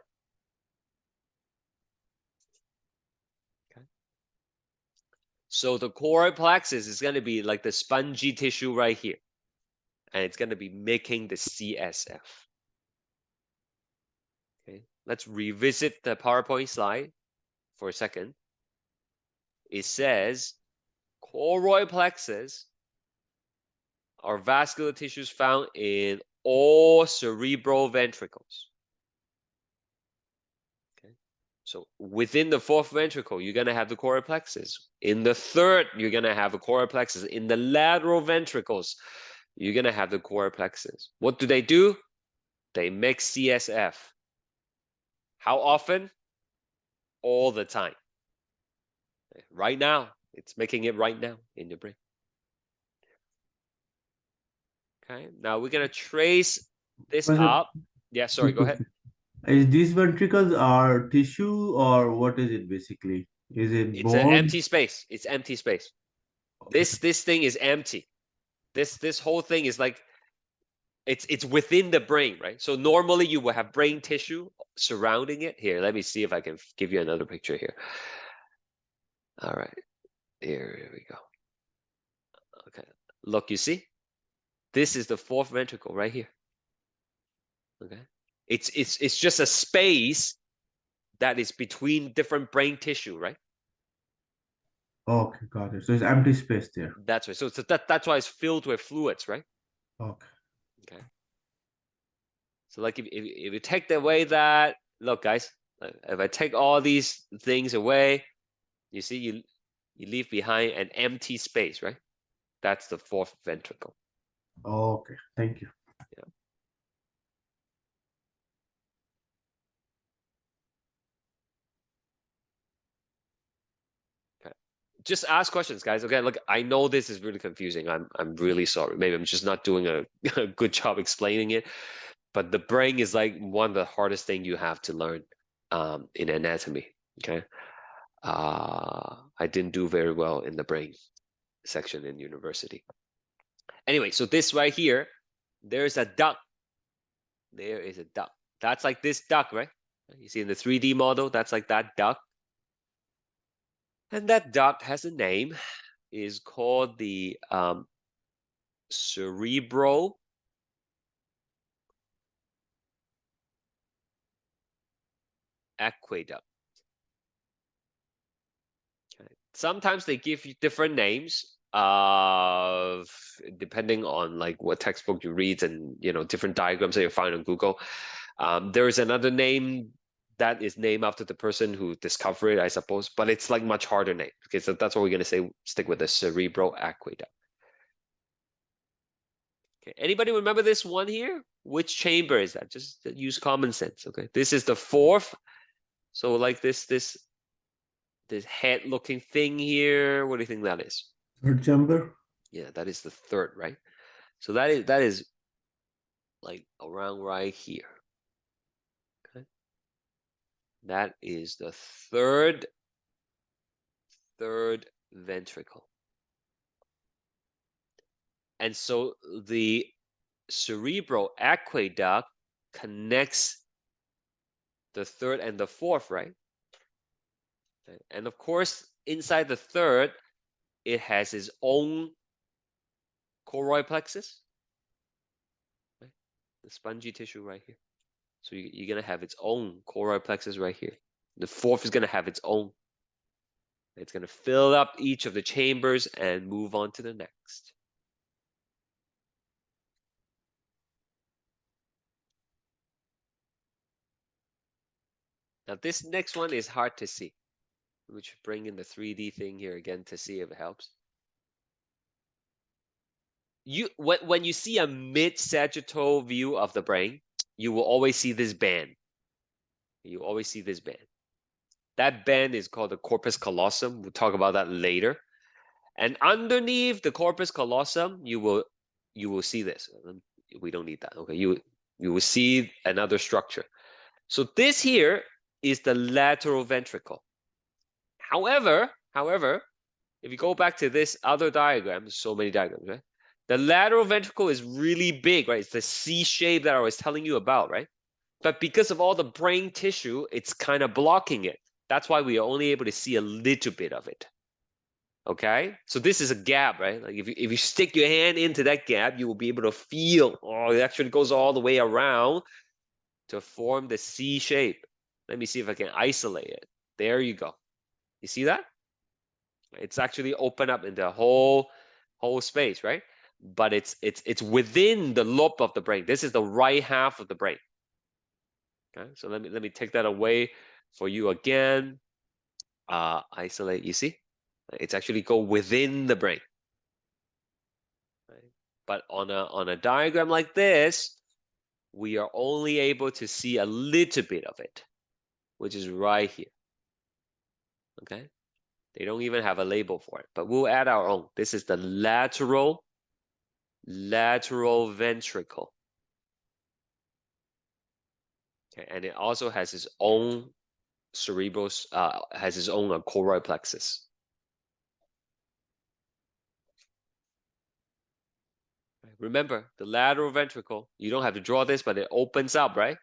Okay. So the choroid plexus is going to be like the spongy tissue right here. And it's going to be making the CSF. Okay, let's revisit the PowerPoint slide for a second. It says choroid plexus are vascular tissues found in all cerebral ventricles. Okay, so within the 4th ventricle, you're going to have the choroid plexus. In the 3rd, you're going to have a choroid plexus. In the lateral ventricles, you're going to have the choroid plexus. What do? They make CSF. How often? All the time. Right now, it's making it right now in your brain. Okay, now we're going to trace this up. Yeah, sorry, go ahead. Is these ventricles are tissue or what is it basically? Is it It's an bone? empty space. It's empty space. This thing is empty. This whole thing is like it's within the brain, right? So normally you will have brain tissue surrounding it. Here, let me see if I can give you another picture here. All right, here we go. Okay, look, you see? This is the 4th ventricle right here. Okay, it's just a space that is between different brain tissue, right? Okay, got it. So it's empty space there. That's right. So that's why it's filled with fluids, right? Okay. Okay. So like if you take away that, look guys, if I take all these things away, you see you leave behind an empty space, right? That's the 4th ventricle. Okay, thank you. Yeah. just ask questions, guys. Okay, look, I know this is really confusing. I'm really sorry. Maybe I'm just not doing a, a good job explaining it. But the brain is like one of the hardest thing you have to learn in anatomy. Okay. I didn't do very well in the brain section in university. Anyway, so this right here, there's a duct. There is a duct. That's like this duct, right? You see in the 3D model, that's like that duct. And that duct has a name, is called the cerebral aqueduct. Okay. Sometimes they give you different names of depending on like what textbook you read and different diagrams that you find on Google. There is another name that is named after the person who discovered it, I suppose, but it's like much harder name. Okay, so that's what we're gonna say. Stick with the cerebral aqueduct. Okay, anybody remember this one here? Which chamber is that? Just use common sense. Okay, this is the fourth. So like this head-looking thing here. What do you think that is? Third chamber. Yeah, that is the third, right? So that is like around right here. Okay, that is the third ventricle. And so the cerebral aqueduct connects the third and the fourth, right? And of course, inside the third, it has its own choroid plexus, right? The spongy tissue right here. So you're gonna have its own choroid plexus right here. The fourth is gonna have its own. It's gonna fill up each of the chambers and move on to the next. Now this next one is hard to see. We should bring in the 3D thing here again to see if it helps. When you see a mid-sagittal view of the brain, you will always see this band. You always see this band. That band is called the corpus callosum. We'll talk about that later. And underneath the corpus callosum, you will see this. We don't need that. Okay, you will see another structure. So this here is the lateral ventricle. However, if you go back to this other diagram, there's so many diagrams, right? The lateral ventricle is really big, right? It's the C shape that I was telling you about, right? But because of all the brain tissue, it's kind of blocking it. That's why we are only able to see a little bit of it. Okay, so this is a gap, right? Like if you stick your hand into that gap, you will be able to feel, oh, it actually goes all the way around to form the C shape. Let me see if I can isolate it. There you go. You see that? It's actually open up in the whole space, right? But it's within the lobe of the brain. This is the right half of the brain. Okay, so let me take that away for you again. Isolate, you see? It's actually go within the brain. Right? But on a diagram like this, we are only able to see a little bit of it, which is right here. Okay? They don't even have a label for it, but we'll add our own. This is the lateral ventricle. Okay, and it also has its own cerebral, has its own choroid plexus. Remember, the lateral ventricle, you don't have to draw this, but it opens up, right?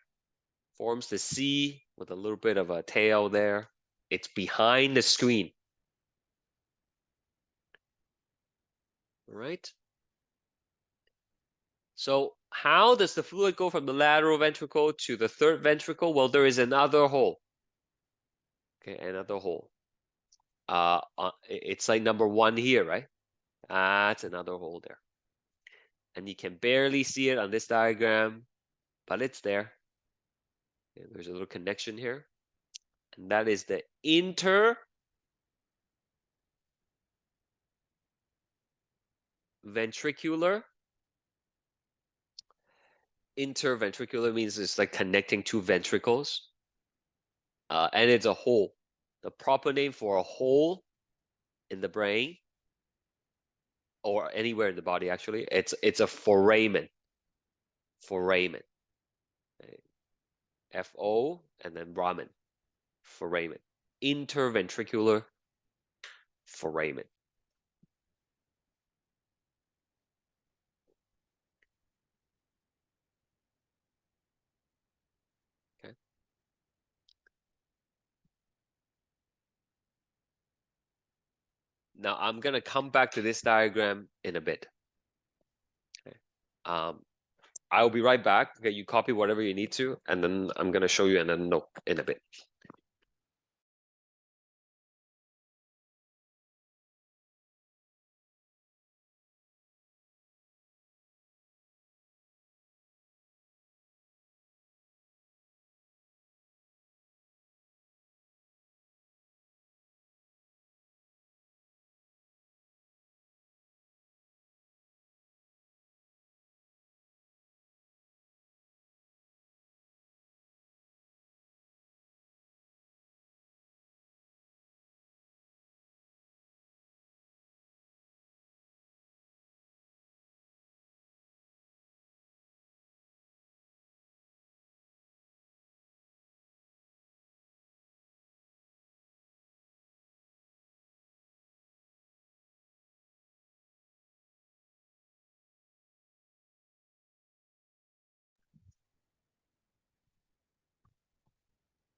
Forms the C with a little bit of a tail there. It's behind the screen. All right? So how does the fluid go from the lateral ventricle to the third ventricle? Well, there is another hole. Okay, another hole. It's like number 1 here, right? That's another hole there. And you can barely see it on this diagram, but it's there. Okay, there's a little connection here. And that is the interventricular. Interventricular means it's like connecting two ventricles. And it's a hole. The proper name for a hole in the brain or anywhere in the body, actually, it's a foramen. Foramen. F-O and then ramen. Foramen. Interventricular foramen. Okay. Now I'm gonna come back to this diagram in a bit. Okay. I'll be right back. Okay, you copy whatever you need to, and then I'm gonna show you another note in a bit.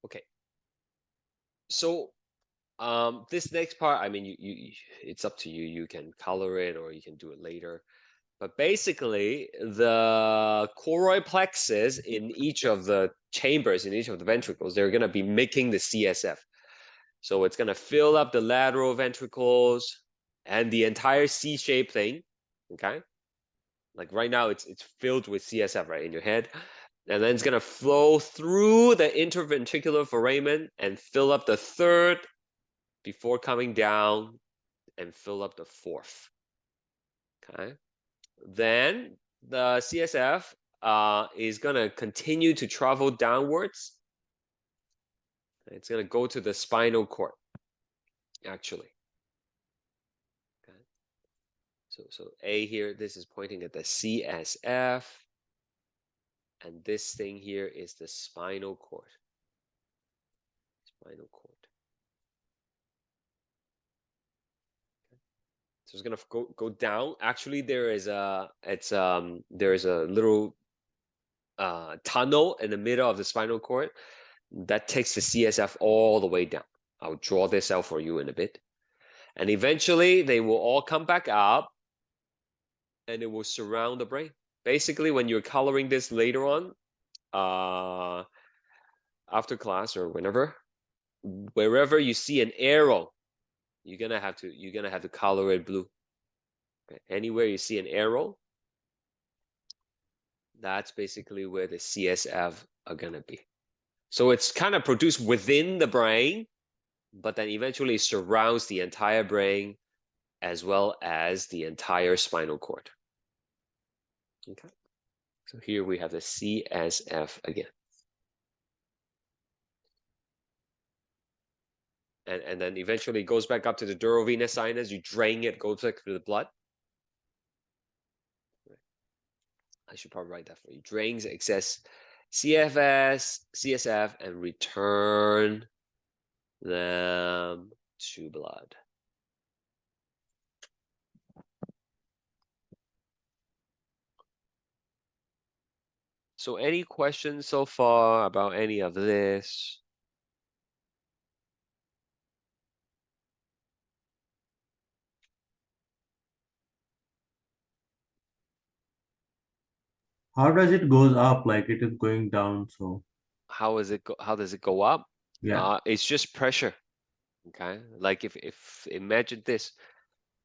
Okay. So this next part, I mean, it's up to you. You can color it or you can do it later. But basically, the choroid plexus in each of the chambers, in each of the ventricles, they're going to be making the CSF. So it's going to fill up the lateral ventricles and the entire C-shaped thing. Okay. Like right now, it's filled with CSF right in your head. And then it's going to flow through the interventricular foramen and fill up the third before coming down and fill up the fourth. Okay. Then the CSF is going to continue to travel downwards. It's going to go to the spinal cord, actually. Okay. So A here, this is pointing at the CSF. And this thing here is the spinal cord. Spinal cord. Okay. So it's gonna go down. Actually, there is a little tunnel in the middle of the spinal cord that takes the CSF all the way down. I'll draw this out for you in a bit. And eventually they will all come back up and it will surround the brain. Basically, when you're coloring this later on, after class or whenever, wherever you see an arrow, you're gonna have to color it blue. Okay. Anywhere you see an arrow, that's basically where the CSF are gonna be. So it's kind of produced within the brain, but then eventually surrounds the entire brain as well as the entire spinal cord. Okay. So here we have the CSF again. And then eventually it goes back up to the durovenous sinus. You drain it, goes back to the blood. I should probably write that for you. Drains excess CSF, and return them to blood. So any questions so far about any of this? How does it goes up? Like it is going down, so How does it go up? yeah. It's just pressure. Okay. Like if imagine this.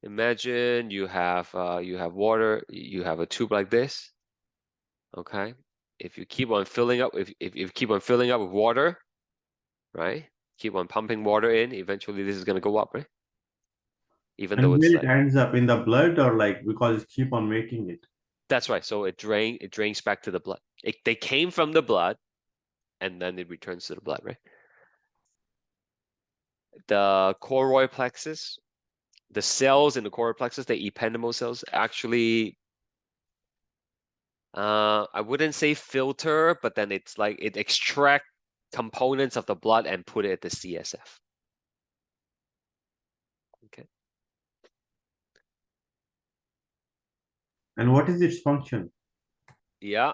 Imagine you have water, you have a tube like this. Okay. If you keep on filling up, if you keep on filling up with water, right? Keep on pumping water in, eventually this is gonna go up, right? Even though And it's where it like ends up in the blood or like because it keep on making it. that's right. So it drains back to the blood. They came from the blood and then it returns to the blood, right? The choroid plexus the cells in the choroid plexus, the ependymal cells, actually, I wouldn't say filter, but then it's like it extract components of the blood and put it at the CSF. Okay. And what is its function? Yeah.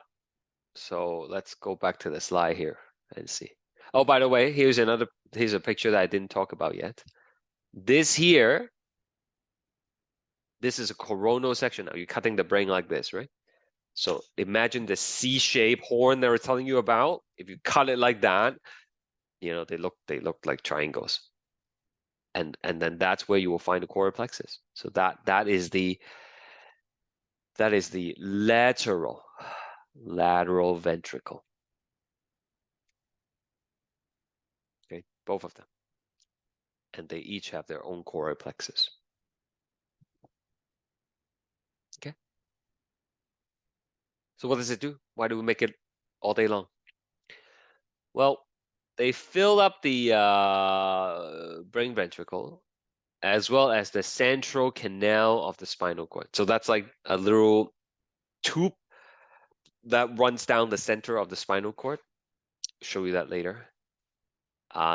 So let's go back to the slide here and see. Oh, by the way, here's a picture that I didn't talk about yet. This here, this is a coronal section. Now you're cutting the brain like this, right? So imagine the C-shaped horn they were telling you about. If you cut it like that, you know, they look like triangles. And then that's where you will find the choroid plexus. So that is the lateral ventricle. Okay, both of them. And they each have their own choroid plexus. Okay. So what does it do? Why do we make it all day long? Well, they fill up the brain ventricle as well as the central canal of the spinal cord. So that's like a little tube that runs down the center of the spinal cord. Show you that later.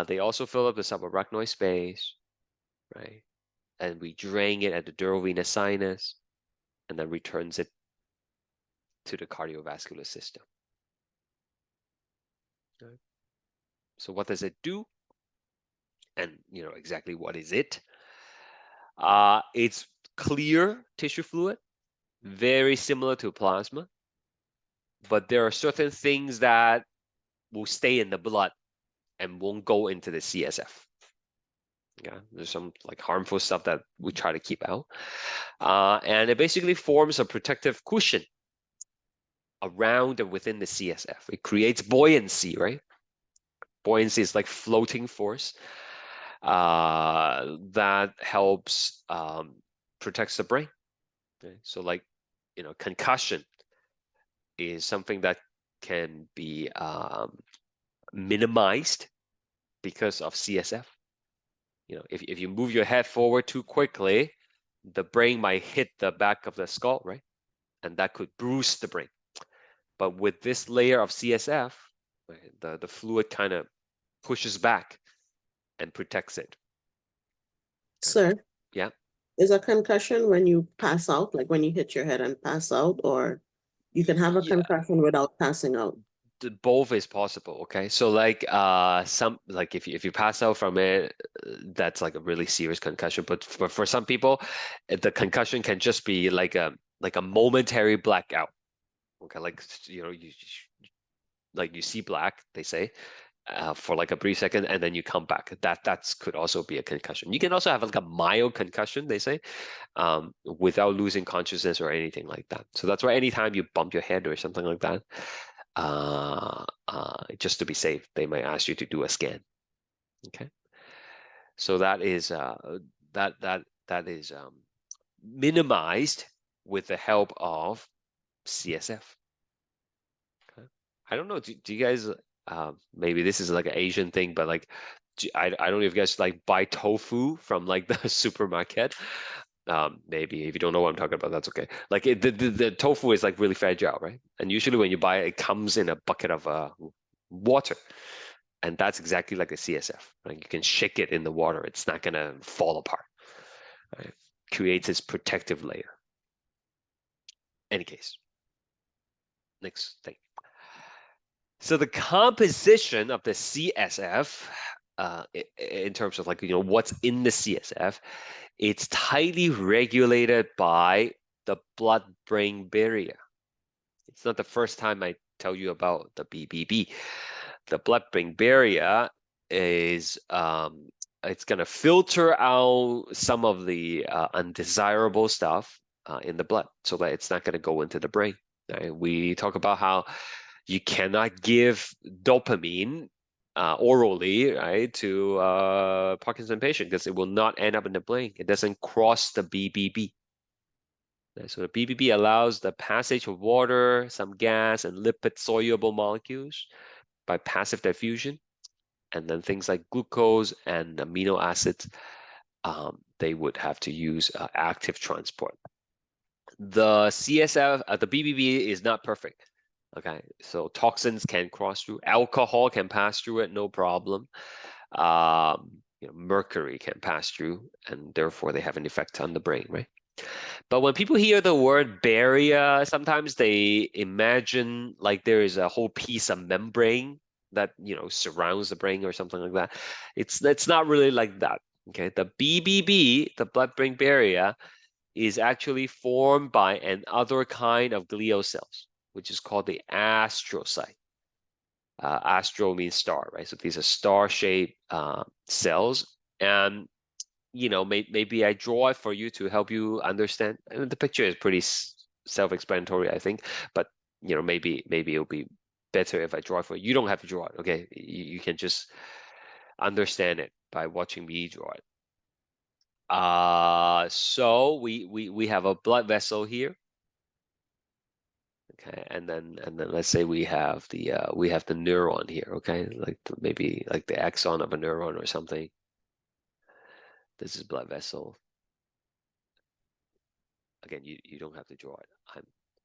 They also fill up the subarachnoid space, right? And we drain it at the durovenous sinus and then returns it to the cardiovascular system. Okay. So what does it do? And you know exactly what is it? It's clear tissue fluid, very similar to plasma, but there are certain things that will stay in the blood and won't go into the CSF. Okay, there's some like harmful stuff that we try to keep out. And it basically forms a protective cushion around and within the CSF. It creates buoyancy, right? Buoyancy is like floating force that helps protects the brain. Okay? So like, you know, concussion is something that can be minimized because of CSF. You know, if you move your head forward too quickly, the brain might hit the back of the skull, right? And that could bruise the brain. But with this layer of CSF, right, the fluid kind of pushes back and protects it. Sir? Yeah. Is a concussion when you pass out, like when you hit your head and pass out, or you can have a Yeah. concussion without passing out? Both is possible. Okay, so like some like if you pass out from it, that's like a really serious concussion. But for some people, the concussion can just be like a momentary blackout. Okay, like you know you see black, they say, for like a brief second, and then you come back. That's could also be a concussion. You can also have like a mild concussion, they say, without losing consciousness or anything like that. So that's why anytime you bump your head or something like that, just to be safe, they might ask you to do a scan. Okay, so that is minimized with the help of CSF. Okay. I don't know. Do you guys? Maybe this is like an Asian thing, but like, I don't know if you guys like buy tofu from like the supermarket. Maybe if you don't know what I'm talking about, that's okay. Like the tofu is like really fragile, right? And usually when you buy it, it comes in a bucket of water, and that's exactly like a CSF. Like you can shake it in the water; it's not gonna fall apart. Right? Creates this protective layer. Any case, next thing. So the composition of the CSF, in terms of like, you know, what's in the CSF, it's tightly regulated by the blood-brain barrier. It's not the first time I tell you about the BBB. The blood-brain barrier is, it's gonna filter out some of the undesirable stuff in the blood so that it's not gonna go into the brain. Right? We talk about how you cannot give dopamine orally, right, to a Parkinson patient because it will not end up in the brain. It doesn't cross the BBB. Right? So the BBB allows the passage of water, some gas, and lipid-soluble molecules by passive diffusion, and then things like glucose and amino acids they would have to use active transport. The CSF, the BBB is not perfect. Okay, so toxins can cross through, alcohol can pass through it, no problem. Mercury can pass through, and therefore they have an effect on the brain, right? But when people hear the word barrier, sometimes they imagine like there is a whole piece of membrane that surrounds the brain or something like that. It's not really like that. Okay, the BBB, the blood-brain barrier, is actually formed by another kind of glial cells, which is called the astrocyte. Astro means star, right? So these are star-shaped cells, and maybe I draw it for you to help you understand. I mean, the picture is pretty self-explanatory, I think, but maybe it'll be better if I draw it for you. You don't have to draw it, okay? You can just understand it by watching me draw it. So we have a blood vessel here. Okay, and then let's say we have the neuron here, okay? Maybe like the axon of a neuron or something. This is blood vessel. Again, you don't have to draw it.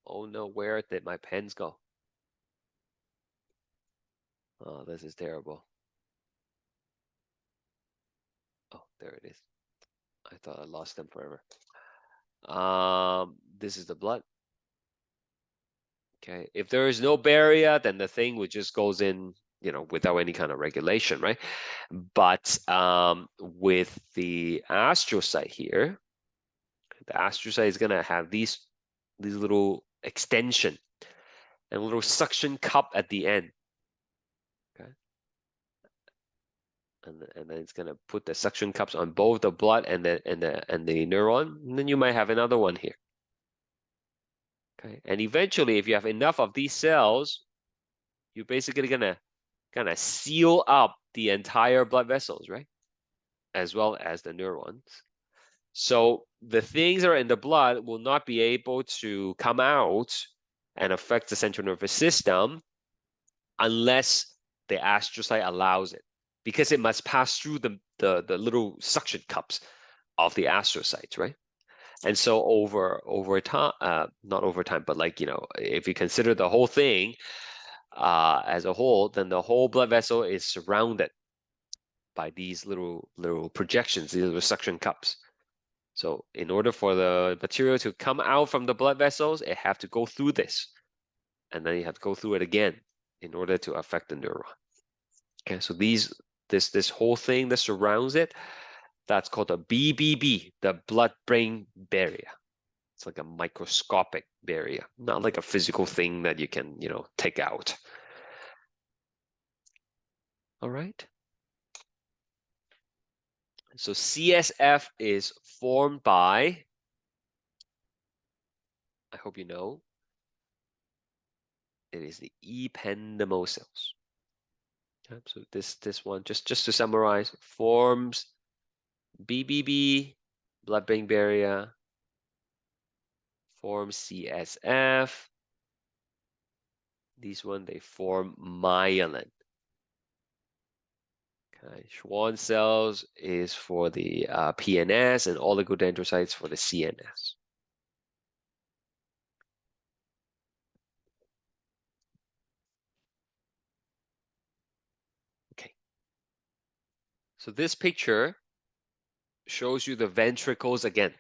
Oh no, where did my pens go? Oh, this is terrible. Oh, there it is. I thought I lost them forever. This is the blood. Okay, if there is no barrier, then the thing would just goes in, without any kind of regulation, right? But with the astrocyte here, the astrocyte is gonna have these little extension and a little suction cup at the end. Okay, and then it's gonna put the suction cups on both the blood and the neuron, and then you might have another one here. Okay, and eventually, if you have enough of these cells, you're basically gonna kind of seal up the entire blood vessels, right? As well as the neurons. So the things that are in the blood will not be able to come out and affect the central nervous system unless the astrocyte allows it, because it must pass through the little suction cups of the astrocytes, right? And so over time, not over time, but if you consider the whole thing as a whole, then the whole blood vessel is surrounded by these little projections, these little suction cups. So in order for the material to come out from the blood vessels, it have to go through this, and then you have to go through it again in order to affect the neuron. Okay, so this whole thing that surrounds it, that's called the BBB, the blood-brain barrier. It's like a microscopic barrier, not like a physical thing that you can, take out. All right. So CSF is formed by, I hope you know, it is the ependymal cells. Okay, so this one, just to summarize, forms BBB, blood-brain barrier, forms CSF. These one, they form myelin. Okay, Schwann cells is for the PNS, and oligodendrocytes for the CNS. Okay. So this picture shows you the ventricles again.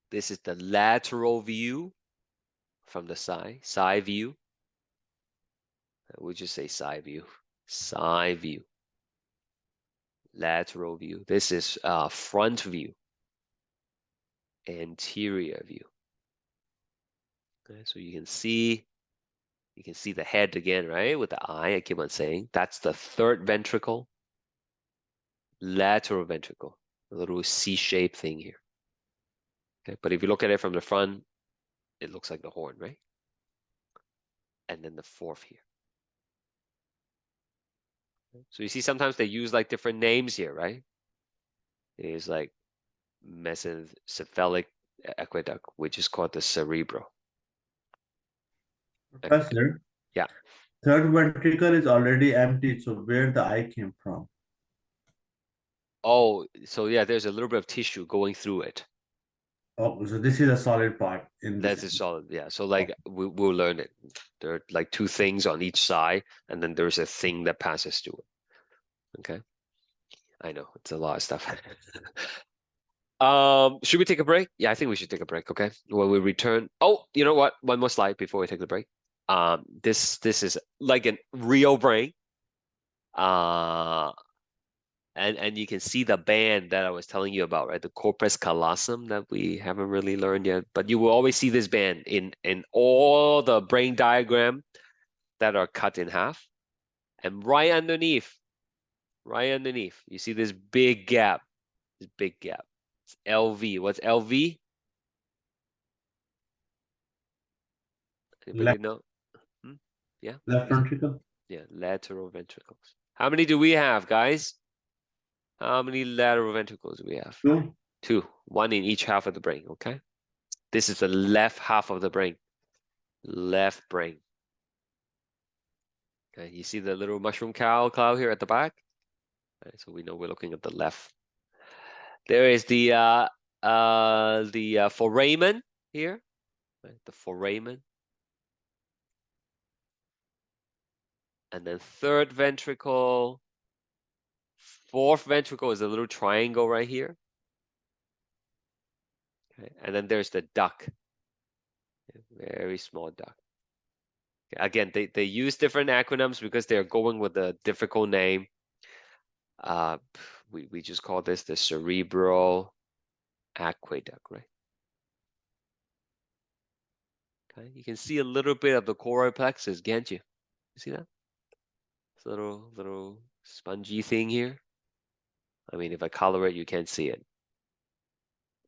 This is the lateral view from the side view. We just say side view, lateral view. This is front view, anterior view. Okay, so you can see the head again, right? With the eye, I keep on saying that's the third ventricle, lateral ventricle, a little C-shaped thing here. Okay, but if you look at it from the front, it looks like the horn, right? And then the fourth here. So you see sometimes they use like different names here, right? It is like mesencephalic aqueduct, which is called the cerebral. Professor, Yeah. third ventricle is already empty, so where the eye came from? Oh, so yeah, there's a little bit of tissue going through it. Oh, so this is a solid part in That's this. a solid, yeah. So like we'll learn it. There are like two things on each side, and then there's a thing that passes through it. Okay. I know it's a lot of stuff. Should we take a break? Yeah, I think we should take a break, okay? When we return. Oh, you know what? One more slide before we take the break. This is like a real brain. And you can see the band that I was telling you about, right? The corpus callosum that we haven't really learned yet. But you will always see this band in all the brain diagram that are cut in half. And right underneath, you see this big gap. This big gap. It's LV. What's LV? Anybody Left, know? Yeah. left ventricle. Yeah, lateral ventricles. How many do we have, guys? How many lateral ventricles do we have? Two. Two. One in each half of the brain, okay? This is the left half of the brain. Left brain. Okay, you see the little mushroom cow cloud here at the back? Right, so we know we're looking at the left. There is the foramen here. Right, the foramen. And then third ventricle. Fourth ventricle is a little triangle right here. Okay, and then there's the duct. Very small duct. Again, they use different acronyms because they're going with a difficult name. We just call this the cerebral aqueduct, right? Okay, you can see a little bit of the choroid plexus, can't you? You see that? This little spongy thing here. I mean, if I color it, you can't see it.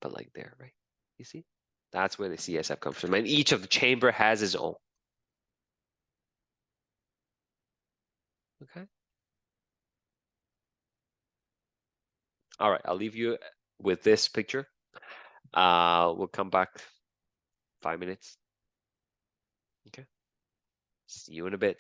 But like there, right? You see? That's where the CSF comes from. And each of the chamber has its own. Okay. All right, I'll leave you with this picture. We'll come back 5 minutes. Okay. See you in a bit.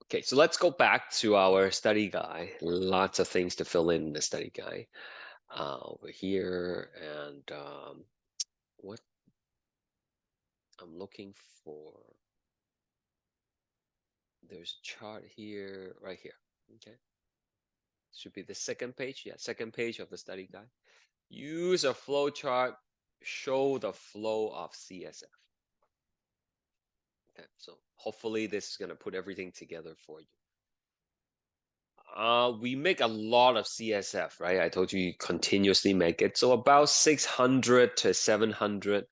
Okay, so let's go back to our study guide. Lots of things to fill in the study guide over here. And what I'm looking for, there's a chart here, right here. Okay, should be the second page. Yeah, second page of the study guide. Use a flow chart, show the flow of CSF. Okay, so hopefully this is going to put everything together for you. We make a lot of CSF, right? I told you continuously make it. So about 600 to 700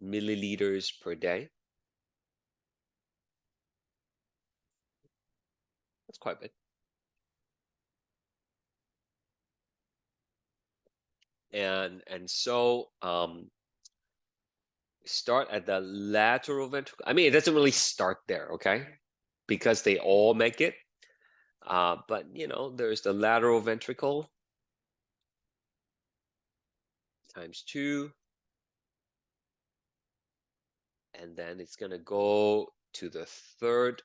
milliliters per day. That's quite a bit. And so start at the lateral ventricle. I mean, it doesn't really start there, okay? Because they all make it. But you know, there's the lateral ventricle times 2. And then it's gonna go to the third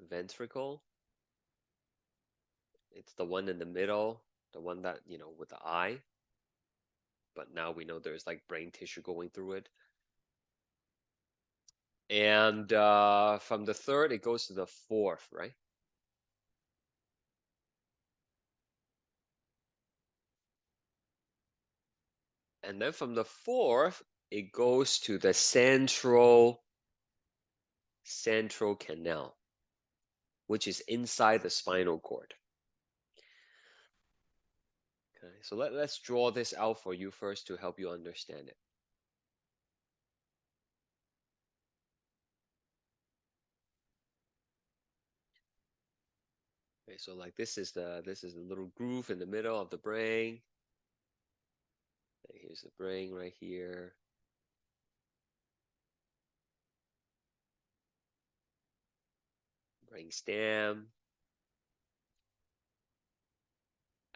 ventricle. It's the one in the middle, the one that, you know, with the eye. But now we know there's like brain tissue going through it. And from the third, it goes to the fourth, right? And then from the fourth, it goes to the central canal, which is inside the spinal cord. Okay, so let's draw this out for you first to help you understand it. Okay, so like this is the little groove in the middle of the brain. Here's the brain right here. Brain stem.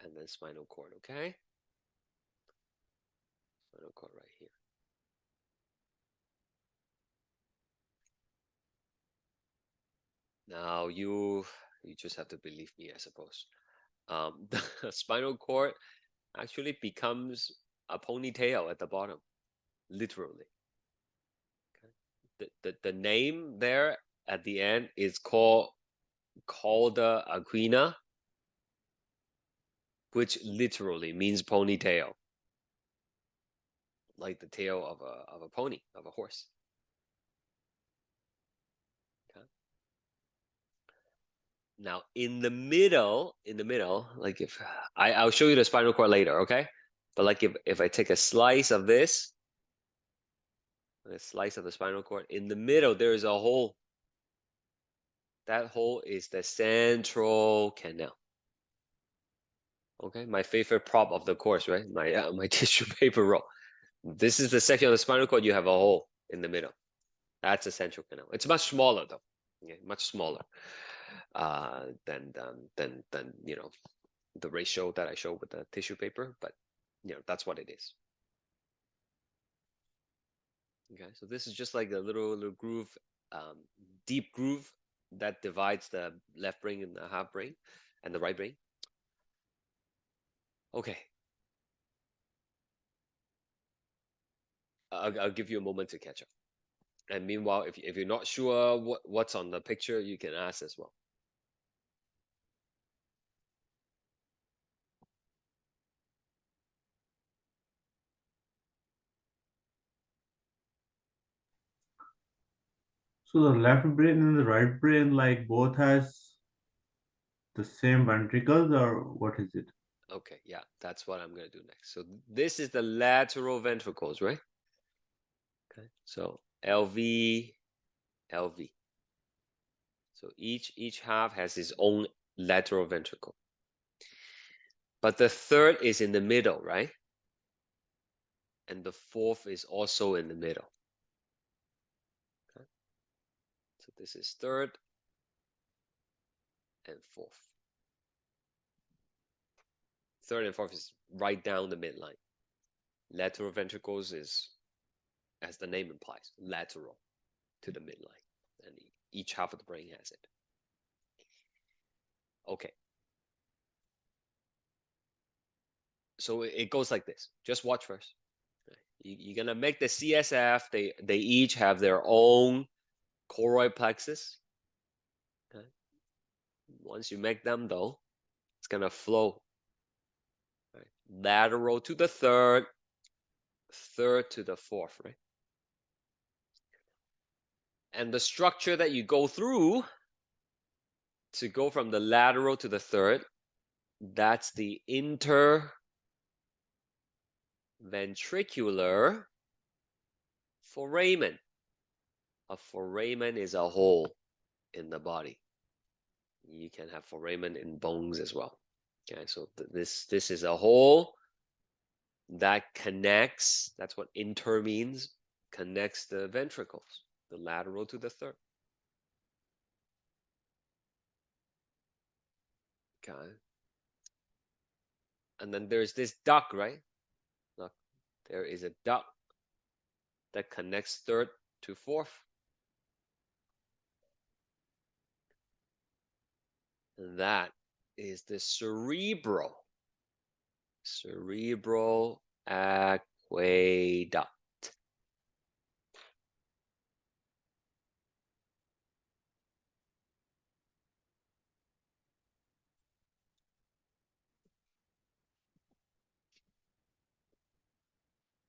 And then spinal cord, okay? Spinal cord right here. Now you just have to believe me, I suppose. The spinal cord actually becomes a ponytail at the bottom, literally. Okay. The name there at the end is called cauda equina, which literally means ponytail, like the tail of a pony, of a horse. Okay. Now in the middle, like if I'll show you the spinal cord later, okay? But like if I take a slice of this, a slice of the spinal cord, in the middle there is a hole. That hole is the central canal. Okay, my favorite prop of the course, right? My tissue paper roll. This is the section of the spinal cord. You have a hole in the middle. That's the central canal. It's much smaller though. Okay, much smaller than you know the ratio that I show with the tissue paper, but you know that's what it is. Okay, so this is just like a little groove, deep groove that divides the left brain and the half brain and the right brain. Okay. I'll give you a moment to catch up. And meanwhile, if you're not sure what's on the picture, you can ask as well. So the left brain and the right brain, like both has the same ventricles, or what is it? Okay, yeah, that's what I'm gonna do next. So this is the lateral ventricles, right? Okay, so LV, LV. So each half has its own lateral ventricle. But the third is in the middle, right? And the fourth is also in the middle. Okay. So this is third and fourth. Third and fourth is right down the midline. Lateral ventricles is, as the name implies, lateral to the midline. And each half of the brain has it. Okay. So it goes like this. Just watch first. You're gonna make the CSF. They each have their own choroid plexus. Okay. Once you make them, though, it's gonna flow. Right? Lateral to the third, third to the fourth, right? And the structure that you go through to go from the lateral to the third, that's the interventricular foramen. A foramen is a hole in the body. You can have foramen in bones as well. Okay, so this is a hole that connects, that's what inter means, connects the ventricles, the lateral to the third. Okay. And then there's this duct, right? Look, there is a duct that connects third to fourth. And that is the cerebral aqueduct.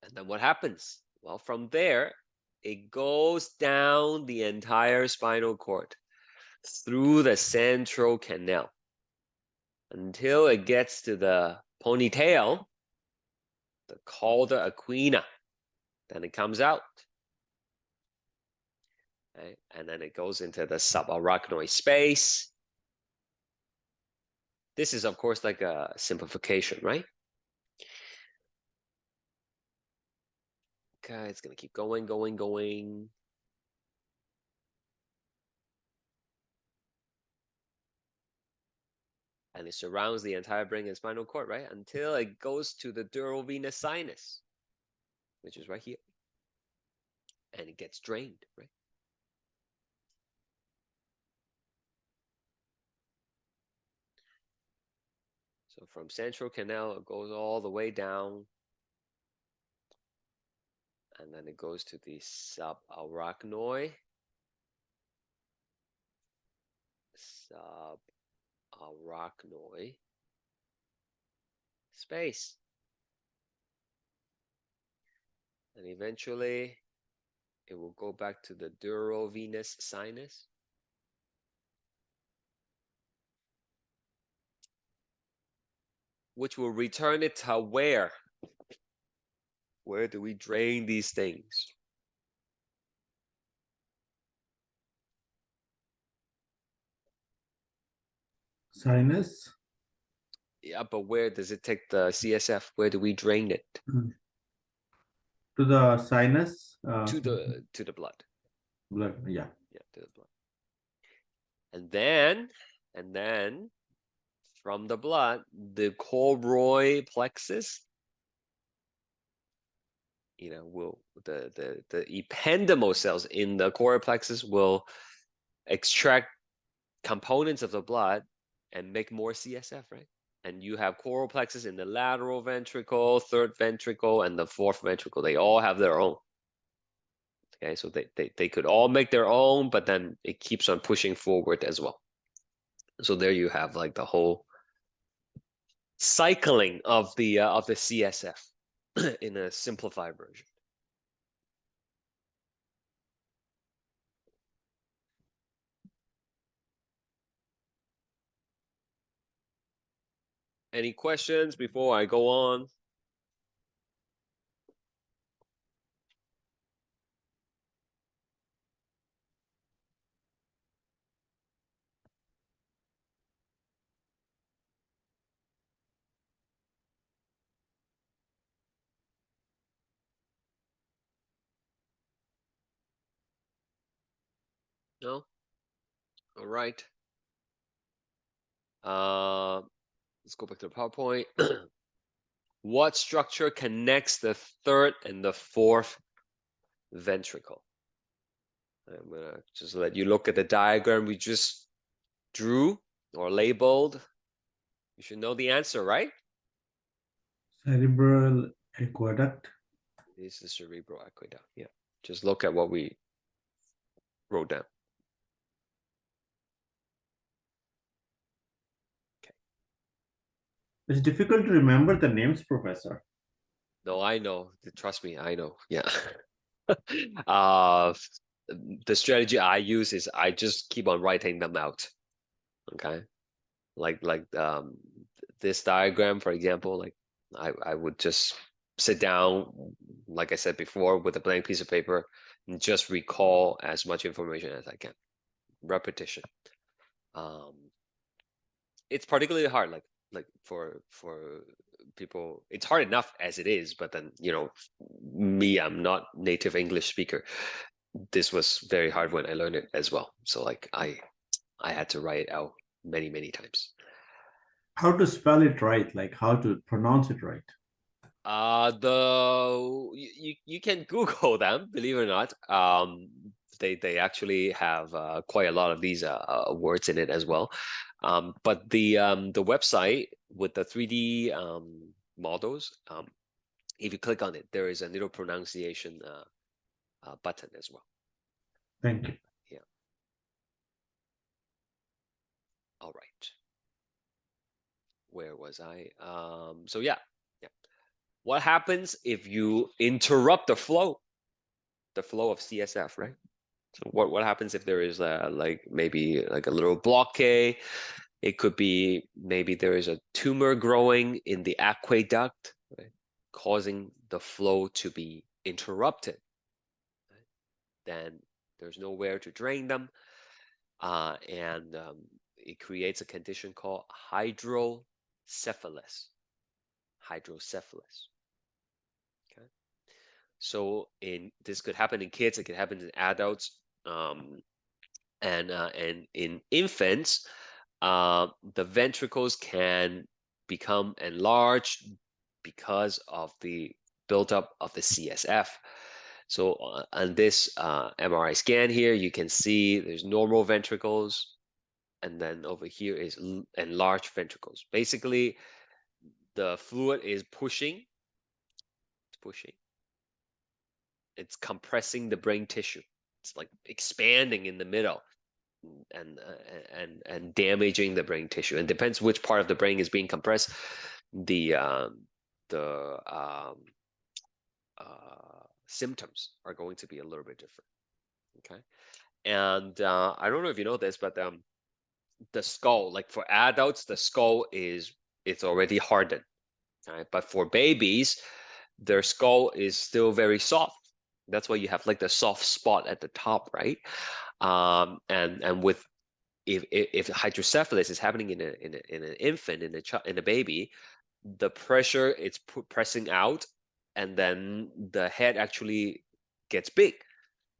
And then what happens? Well, from there, it goes down the entire spinal cord through the central canal until it gets to the ponytail, the cauda equina. Then it comes out. Okay? And then it goes into the subarachnoid space. This is, of course, like a simplification, right? Okay, it's going to keep going. And it surrounds the entire brain and spinal cord, right? Until it goes to the durovenous sinus, which is right here. And it gets drained, right? So from central canal, it goes all the way down. And then it goes to the subarachnoid. Subarachnoid space. And eventually it will go back to the durovenous sinus. Which will return it to where? Where do we drain these things? Sinus. Yeah, but where does it take the CSF? Where do we drain it? To the sinus. To the blood. Blood. Yeah. Yeah, to the blood. And then from the blood, the choroid plexus, will the ependymal cells in the choroid plexus will extract components of the blood and make more CSF, right? And you have choral plexus in the lateral ventricle, third ventricle, and the fourth ventricle. They all have their own. Okay, so they could all make their own, but then it keeps on pushing forward as well. So there you have like the whole cycling of the CSF in a simplified version. Any questions before I go on? No? All right. Let's go back to the PowerPoint. What structure connects the third and the fourth ventricle? I'm gonna just let you look at the diagram we just drew or labeled. You should know the answer, right? Cerebral aqueduct. This is cerebral aqueduct. Yeah. Just look at what we wrote down. It's difficult to remember the names, Professor. No, I know. Trust me, I know. Yeah. The strategy I use is I just keep on writing them out. Okay. Like this diagram, for example, like I would just sit down, like I said before, with a blank piece of paper and just recall as much information as I can. Repetition. It's particularly hard, like for people, it's hard enough as it is, but then me, I'm not native English speaker. This was very hard when I learned it as well. So like I had to write it out many times. How to spell it right, like how to pronounce it right. You can Google them, believe it or not. They actually have quite a lot of these words in it as well. But the website with the 3D models, if you click on it, there is a little pronunciation button as well. Thank you. Yeah. All right. Where was I? So yeah. What happens if you interrupt the flow of CSF, right? So what happens if there is maybe like a little blockade? It could be maybe there is a tumor growing in the aqueduct, right, causing the flow to be interrupted. Right? Then there's nowhere to drain them, and it creates a condition called hydrocephalus. Hydrocephalus. Okay. So this could happen in kids, it could happen in adults, and in infants, the ventricles can become enlarged because of the buildup of the CSF. So on this MRI scan here, you can see there's normal ventricles, and then over here is enlarged ventricles. Basically, the fluid is pushing, it's compressing the brain tissue. It's like expanding in the middle and damaging the brain tissue. And depends which part of the brain is being compressed. The symptoms are going to be a little bit different. Okay, and I don't know if you know this, but the skull, like for adults, the skull it's already hardened. Right? But for babies, their skull is still very soft. That's why you have like the soft spot at the top, right? And with if hydrocephalus is happening in an infant, in a baby, the pressure it's pressing out, and then the head actually gets big,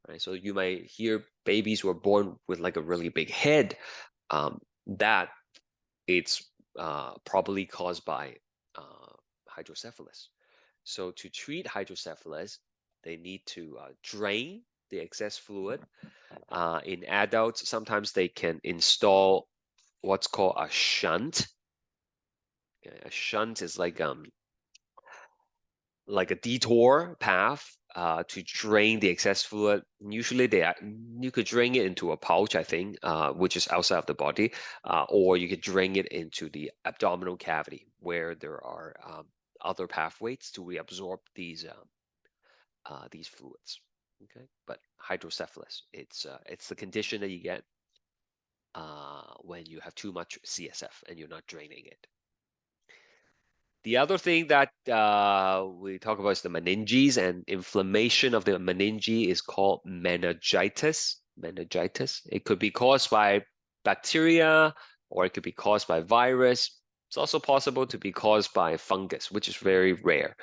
right? So you might hear babies who are born with like a really big head. That it's probably caused by hydrocephalus. So to treat hydrocephalus, they need to drain the excess fluid. In adults, sometimes they can install what's called a shunt. Okay, a shunt is like a detour path to drain the excess fluid. Usually you could drain it into a pouch, I think, which is outside of the body, or you could drain it into the abdominal cavity where there are other pathways to reabsorb these fluids. Okay, but hydrocephalus, it's the condition that you get when you have too much CSF and you're not draining it. The other thing that we talk about is the meninges, and inflammation of the meninges is called meningitis. Meningitis. It could be caused by bacteria, or it could be caused by virus. It's also possible to be caused by fungus, which is very rare.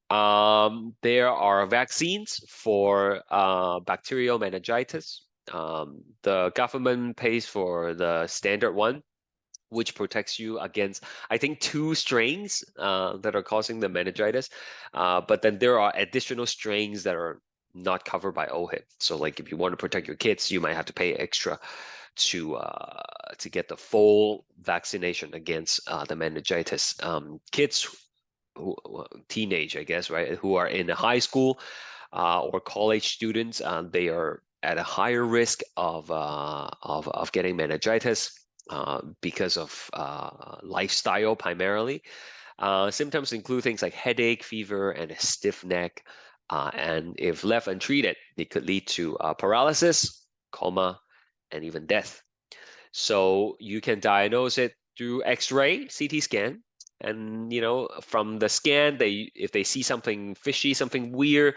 There are vaccines for bacterial meningitis. The government pays for the standard one, which protects you against, I think, 2 strains that are causing the meningitis. But then there are additional strains that are not covered by OHIP. So like if you want to protect your kids, you might have to pay extra to get the full vaccination against the meningitis. Kids teenage, I guess, right, who are in high school or college students, they are at a higher risk of getting meningitis because of lifestyle primarily. Symptoms include things like headache, fever, and a stiff neck. And if left untreated, it could lead to paralysis, coma, and even death. So you can diagnose it through X-ray, CT scan, and from the scan, if they see something fishy, something weird,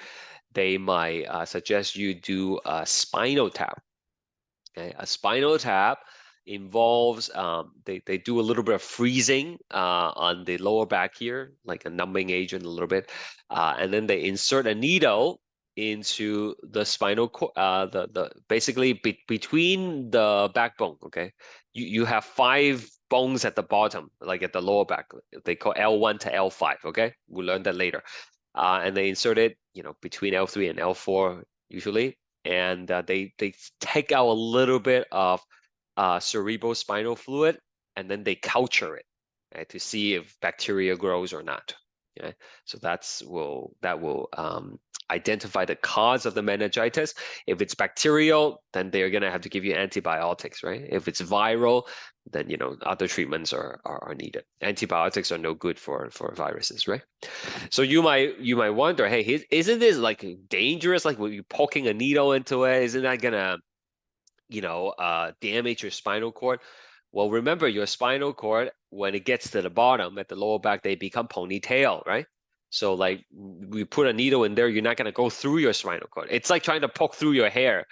they might suggest you do a spinal tap. Okay, a spinal tap involves they do a little bit of freezing on the lower back here, like a numbing agent a little bit, and then they insert a needle into the spinal cord, the basically between the backbone. Okay, you have 5 bones at the bottom, like at the lower back. They call L1 to L5. Okay, we'll learn that later. And they insert it, between L3 and L4 usually, and they take out a little bit of cerebrospinal fluid, and then they culture it, right, to see if bacteria grows or not. Okay, so that will identify the cause of the meningitis. If it's bacterial, then they're gonna have to give you antibiotics, right? If it's viral, then other treatments are needed. Antibiotics are no good for viruses, right? So you might wonder, hey, isn't this like dangerous? Like when you're poking a needle into it, isn't that gonna damage your spinal cord? Well, remember, your spinal cord, when it gets to the bottom at the lower back, they become ponytail, right? So like we put a needle in there, you're not going to go through your spinal cord. It's like trying to poke through your hair.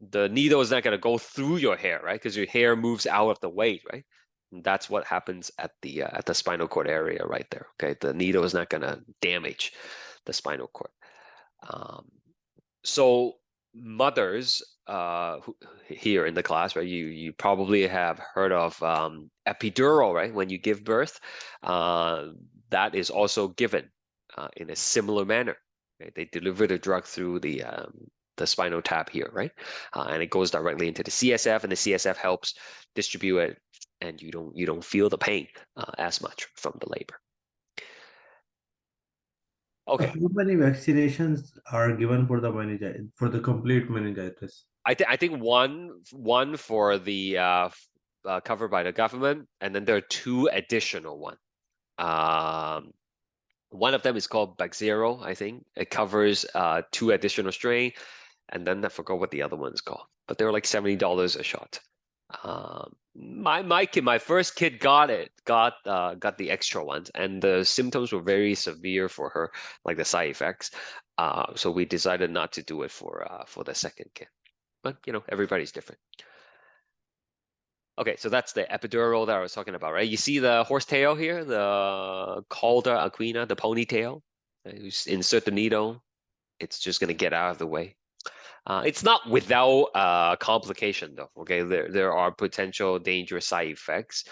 The needle is not going to go through your hair, right? Because your hair moves out of the way, right? And that's what happens at the spinal cord area right there. Okay, the needle is not going to damage the spinal cord. So mothers here in the class, right? You probably have heard of epidural, right? When you give birth, that is also given in a similar manner. Right? They deliver the drug through the spinal tap here, right? And it goes directly into the CSF, and the CSF helps distribute it, and you don't feel the pain as much from the labor. Okay, How many vaccinations are given for the meningitis, for the complete meningitis? I think one for the covered by the government, and then there are two additional one. One of them is called Bexero, I think. It covers two additional strain, and then I forgot what the other one's called, but they were like $70 a shot. My first kid got the extra ones, and the symptoms were very severe for her, like the side effects. So we decided not to do it for the second kid. But you know, everybody's different. Okay, so that's the epidural that I was talking about, right? You see the horsetail here, the Calder equina, the ponytail. You insert the needle, it's just gonna get out of the way. It's not without complication though. Okay, there are potential dangerous side effects.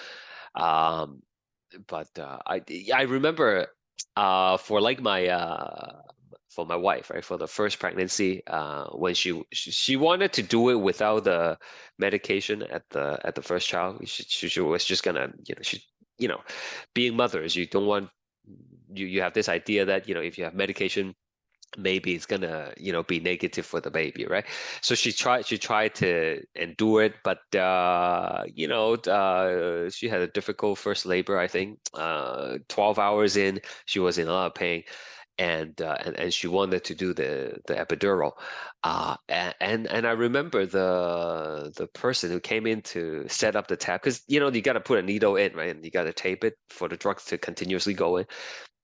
But I remember for like for my wife, right, for the first pregnancy, when she wanted to do it without the medication at the first child. She was just gonna, you know, being mothers, you don't want you have this idea that, if you have medication, maybe it's gonna, be negative for the baby, right? So she tried to endure it, but she had a difficult first labor, I think. 12 hours in, she was in a lot of pain, and she wanted to do the epidural. And I remember the person who came in to set up the tap, because you got to put a needle in, right? And you got to tape it for the drugs to continuously go in.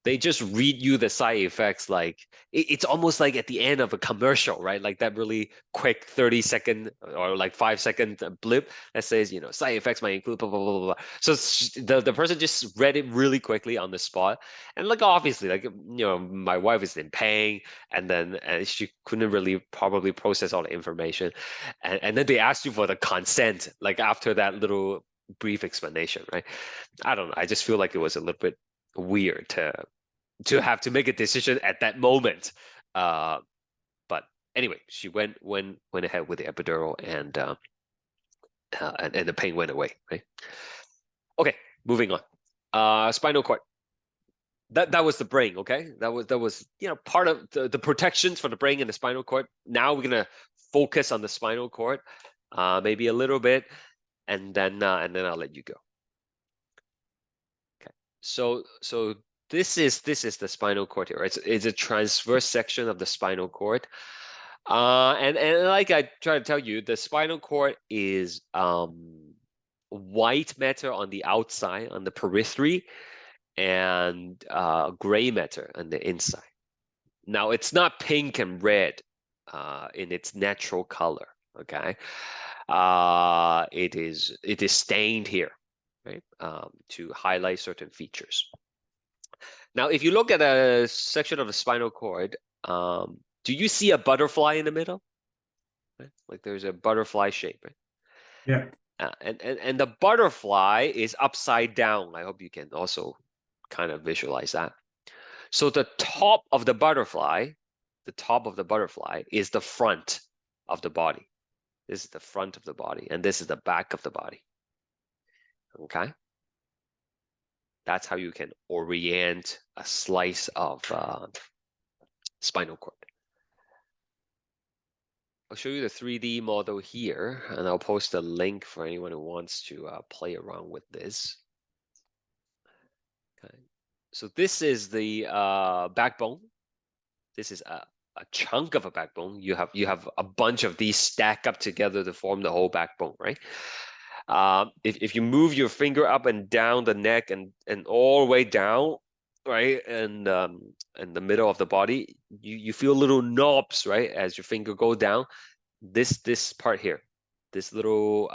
They just read you the side effects, like it's almost like at the end of a commercial, right? Like that really quick 30-second or like 5-second blip that says, side effects might include blah blah blah blah blah. So the person just read it really quickly on the spot, and like obviously, like my wife is in pain, and she couldn't really probably process all the information, and then they asked you for the consent, like after that little brief explanation, right? I don't know. I just feel like it was a little bit weird to have to make a decision at that moment. But anyway, she went ahead with the epidural, and the pain went away, right? Okay, moving on. Spinal cord. That was the brain, okay? That was part of the protections for the brain and the spinal cord. Now we're gonna focus on the spinal cord, maybe a little bit, and then I'll let you go. Okay, so this is the spinal cord here, right? It's a transverse section of the spinal cord. And like I try to tell you, the spinal cord is white matter on the outside, on the periphery, and gray matter on the inside. Now, it's not pink and red in its natural color, okay? It is stained here, right? To highlight certain features. Now, if you look at a section of the spinal cord, do you see a butterfly in the middle? Right? Like there's a butterfly shape, right? Yeah. And the butterfly is upside down. I hope you can also kind of visualize that. So the top of the butterfly is the front of the body. This is the front of the body, and this is the back of the body. Okay? That's how you can orient a slice of spinal cord. I'll show you the 3D model here, and I'll post a link for anyone who wants to play around with this. Okay, so this is the backbone. This is a chunk of a backbone. You have a bunch of these stack up together to form the whole backbone, right? If you move your finger up and down the neck and all the way down, right, and the middle of the body, you feel little knobs, right, as your finger go down. This part here, this little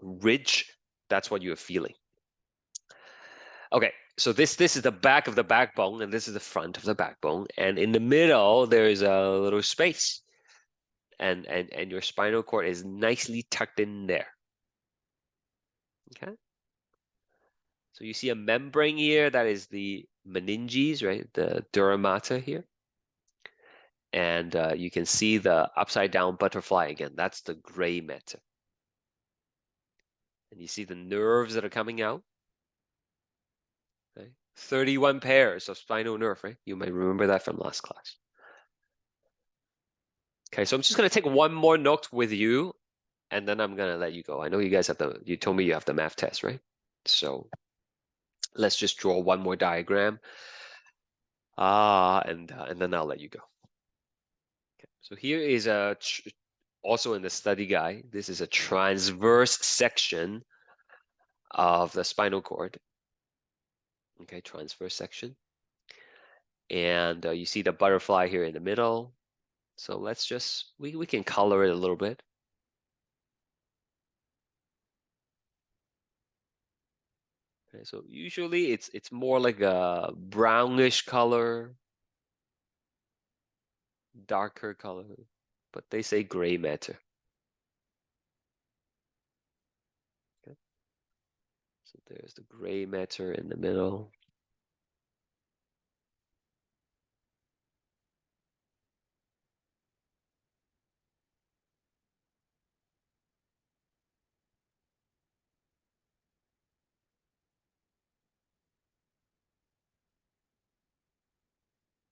ridge, that's what you're feeling. Okay, so this is the back of the backbone, and this is the front of the backbone, and in the middle there is a little space, and your spinal cord is nicely tucked in there. Okay. So you see a membrane here, that is the meninges, right? The dura mater here. And you can see the upside down butterfly again. That's the gray matter. And you see the nerves that are coming out. Okay? 31 pairs of spinal nerve, right? You might remember that from last class. Okay, so I'm just gonna take one more note with you, and then I'm gonna let you go. I know you guys have you told me you have the math test, right? So let's just draw one more diagram. And then I'll let you go. Okay, so here is also in the study guide, this is a transverse section of the spinal cord. Okay, transverse section. And you see the butterfly here in the middle. So let's just, we can color it a little bit. Okay, so usually it's more like a brownish color, darker color, but they say gray matter. Okay. So there's the gray matter in the middle.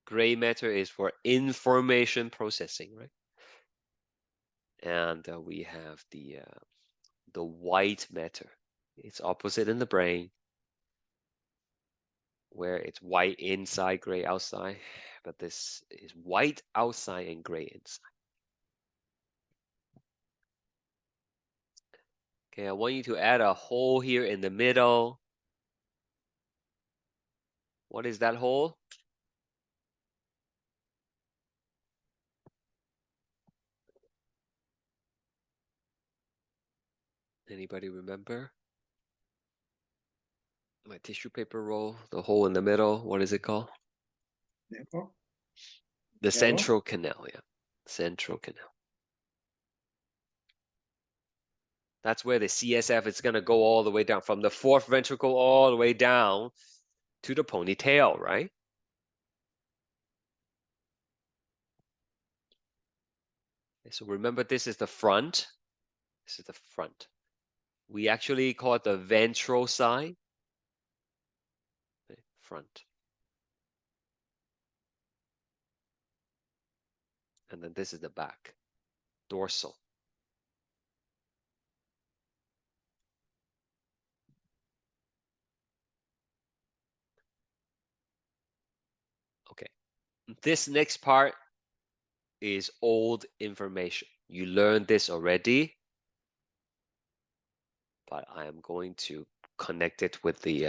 Gray matter is for information processing, right? And we have the white matter. It's opposite in the brain, where it's white inside, gray outside. But this is white outside and gray inside. Okay, I want you to add a hole here in the middle. What is that hole? Anybody remember? My tissue paper roll, the hole in the middle, what is it called? Therefore, The Narrow? central canal, yeah. Central canal. That's where the CSF is gonna go all the way down, from the fourth ventricle all the way down to the ponytail, right? Okay, so remember, this is the front. This is the front. We actually call it the ventral side. Okay, front. And then this is the back, dorsal. Okay, this next part is old information. You learned this already, but I am going to connect it with the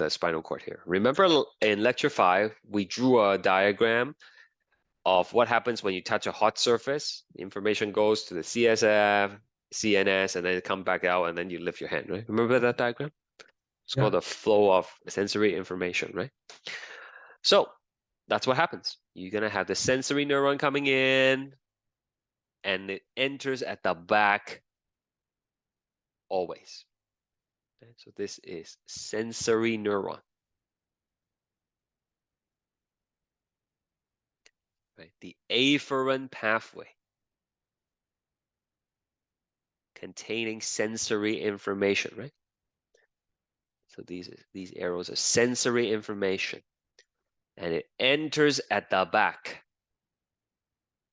spinal cord here. Remember in lecture 5, we drew a diagram of what happens when you touch a hot surface. The information goes to the CSF, CNS, and then it comes back out, and then you lift your hand, right? Remember that diagram? It's called the flow of sensory information, right? So that's what happens. You're gonna have the sensory neuron coming in, and it enters at the back always. Okay, so this is sensory neuron. Right? The afferent pathway containing sensory information, right? So these arrows are sensory information, and it enters at the back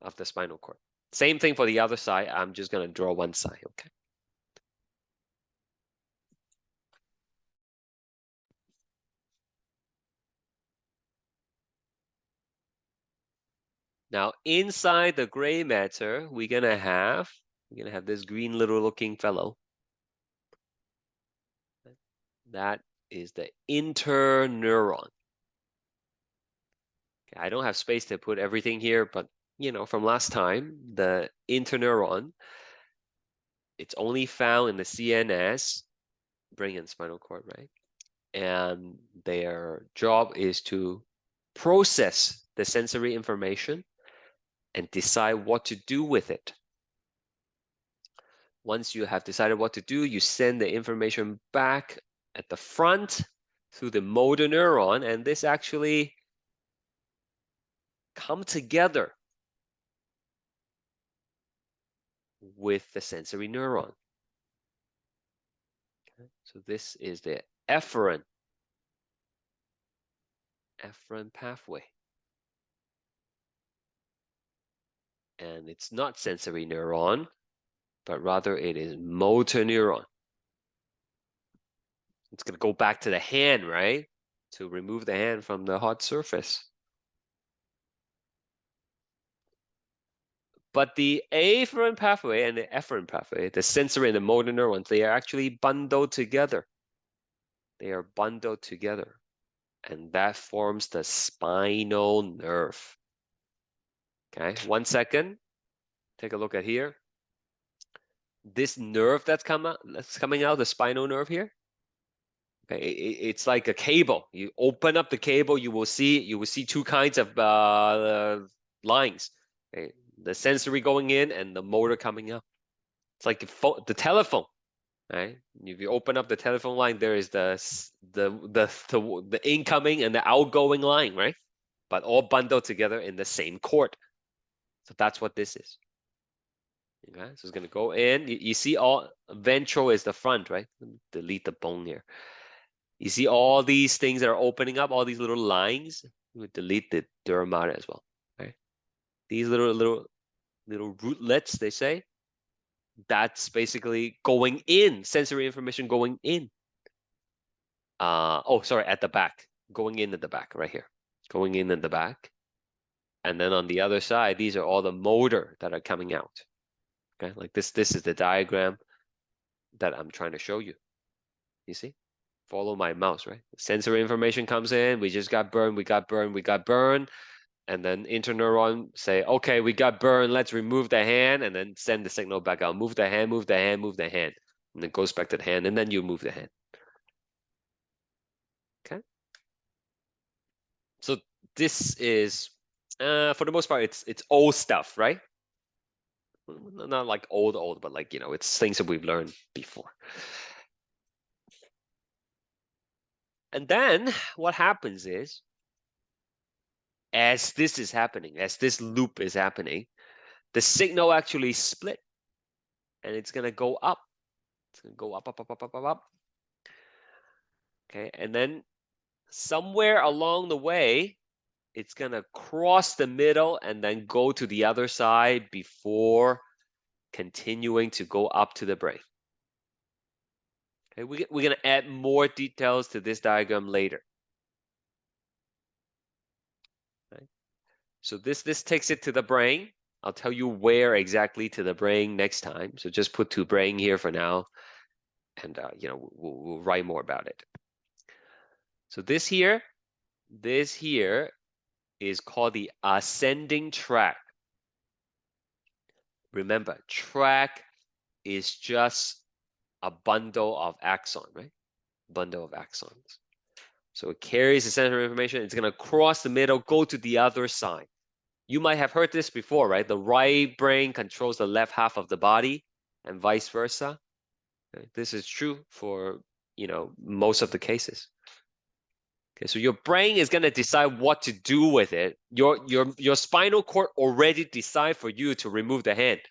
of the spinal cord. Same thing for the other side. I'm just gonna draw one side, okay? Now inside the gray matter, we're gonna have this green little looking fellow. That is the interneuron. Okay, I don't have space to put everything here, but you know, from last time, the interneuron, it's only found in the CNS, brain and spinal cord, right? And their job is to process the sensory information and decide what to do with it. Once you have decided what to do, you send the information back at the front through the motor neuron, and this actually come together with the sensory neuron. Okay. So this is the efferent pathway. And it's not sensory neuron, but rather it is motor neuron. It's going to go back to the hand, right? To remove the hand from the hot surface. But the afferent pathway and the efferent pathway, the sensory and the motor neurons, they are actually bundled together. They are bundled together. And that forms the spinal nerve. Okay, 1 second. Take a look at here. This nerve that's coming out, the spinal nerve here. Okay, it's like a cable. You open up the cable, you will see two kinds of lines. Okay, the sensory going in and the motor coming out. It's like the telephone, right? If you open up the telephone line, there is the incoming and the outgoing line, right? But all bundled together in the same cord. So that's what this is. Okay, so it's gonna go in. You see all ventral is the front, right? Delete the bone here. You see all these things that are opening up, all these little lines. We would delete the dermata as well, right? These little rootlets, they say. That's basically going in, sensory information going in. Oh, sorry, at the back, going in at the back, right here, going in at the back. And then on the other side, these are all the motor that are coming out. Okay, like this is the diagram that I'm trying to show you. You see? Follow my mouse, right? Sensory information comes in, we just got burned, we got burned. And then interneuron say, okay, we got burned, let's remove the hand, and then send the signal back out. Move the hand, move the hand, move the hand. And it goes back to the hand, and then you move the hand. Okay? So this is, for the most part, it's old stuff, right? Not like old, but like, it's things that we've learned before. And then what happens is, as this is happening, as this loop is happening, the signal actually split and it's going to go up. It's going to go up. Okay, and then somewhere along the way, it's going to cross the middle and then go to the other side before continuing to go up to the brain. Okay, we're going to add more details to this diagram later. Okay. So this takes it to the brain. I'll tell you where exactly to the brain next time. So just put to brain here for now, and we'll write more about it. So this here is called the ascending tract. Remember, tract is just a bundle of axon, right? Bundle of axons. So it carries the sensory information. It's going to cross the middle, go to the other side. You might have heard this before, right? The right brain controls the left half of the body and vice versa. Okay? This is true for, most of the cases. Okay, so your brain is going to decide what to do with it. Your spinal cord already decide for you to remove the hand.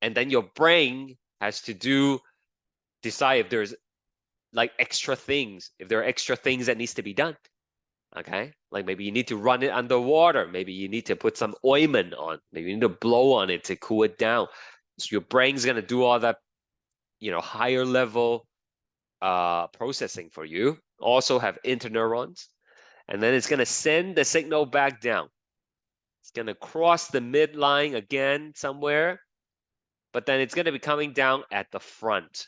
And then your brain has to decide if there's like extra things, if there are extra things that needs to be done. Okay, like maybe you need to run it underwater. Maybe you need to put some ointment on. Maybe you need to blow on it to cool it down. So your brain's going to do all that, higher level processing for you. Also have interneurons. And then it's going to send the signal back down. It's going to cross the midline again somewhere. But then it's going to be coming down at the front.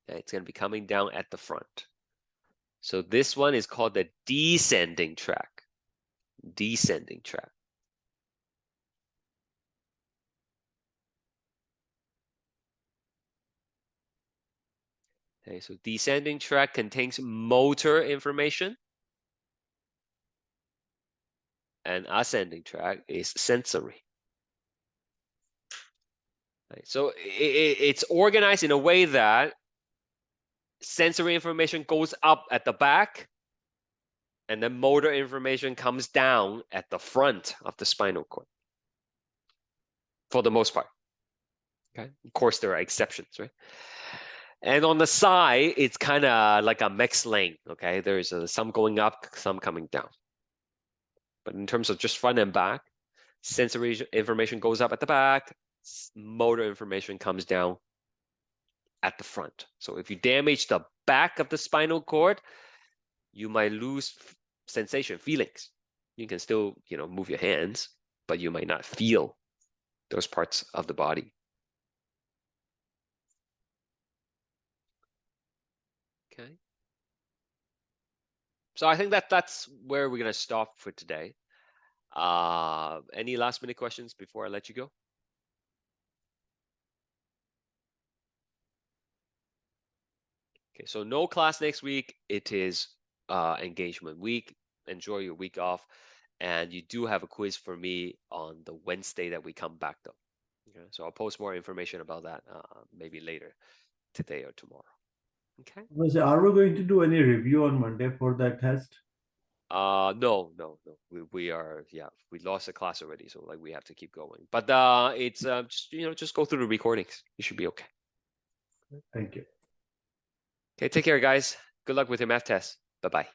Okay, it's going to be coming down at the front. So this one is called the descending tract. Descending tract. Okay, so descending tract contains motor information. And ascending tract is sensory. Right, so it's organized in a way that sensory information goes up at the back, and then motor information comes down at the front of the spinal cord. For the most part. Okay. Of course, there are exceptions, right? And on the side, it's kind of like a mixed lane, okay? There's some going up, some coming down. But in terms of just front and back, sensory information goes up at the back, motor information comes down at the front. So if you damage the back of the spinal cord, you might lose sensation, feelings. You can still, move your hands, but you might not feel those parts of the body. Okay. So I think that's where we're gonna stop for today. Any last minute questions before I let you go? Okay, so no class next week. It is engagement week. Enjoy your week off. And you do have a quiz for me on the Wednesday that we come back though. Okay, so I'll post more information about that maybe later today or tomorrow. Okay. Are we going to do any review on Monday for that test? No. We are, we lost a class already, so like we have to keep going. But it's just go through the recordings. You should be okay. Thank you. Okay, take care, guys. Good luck with your math test. Bye-bye.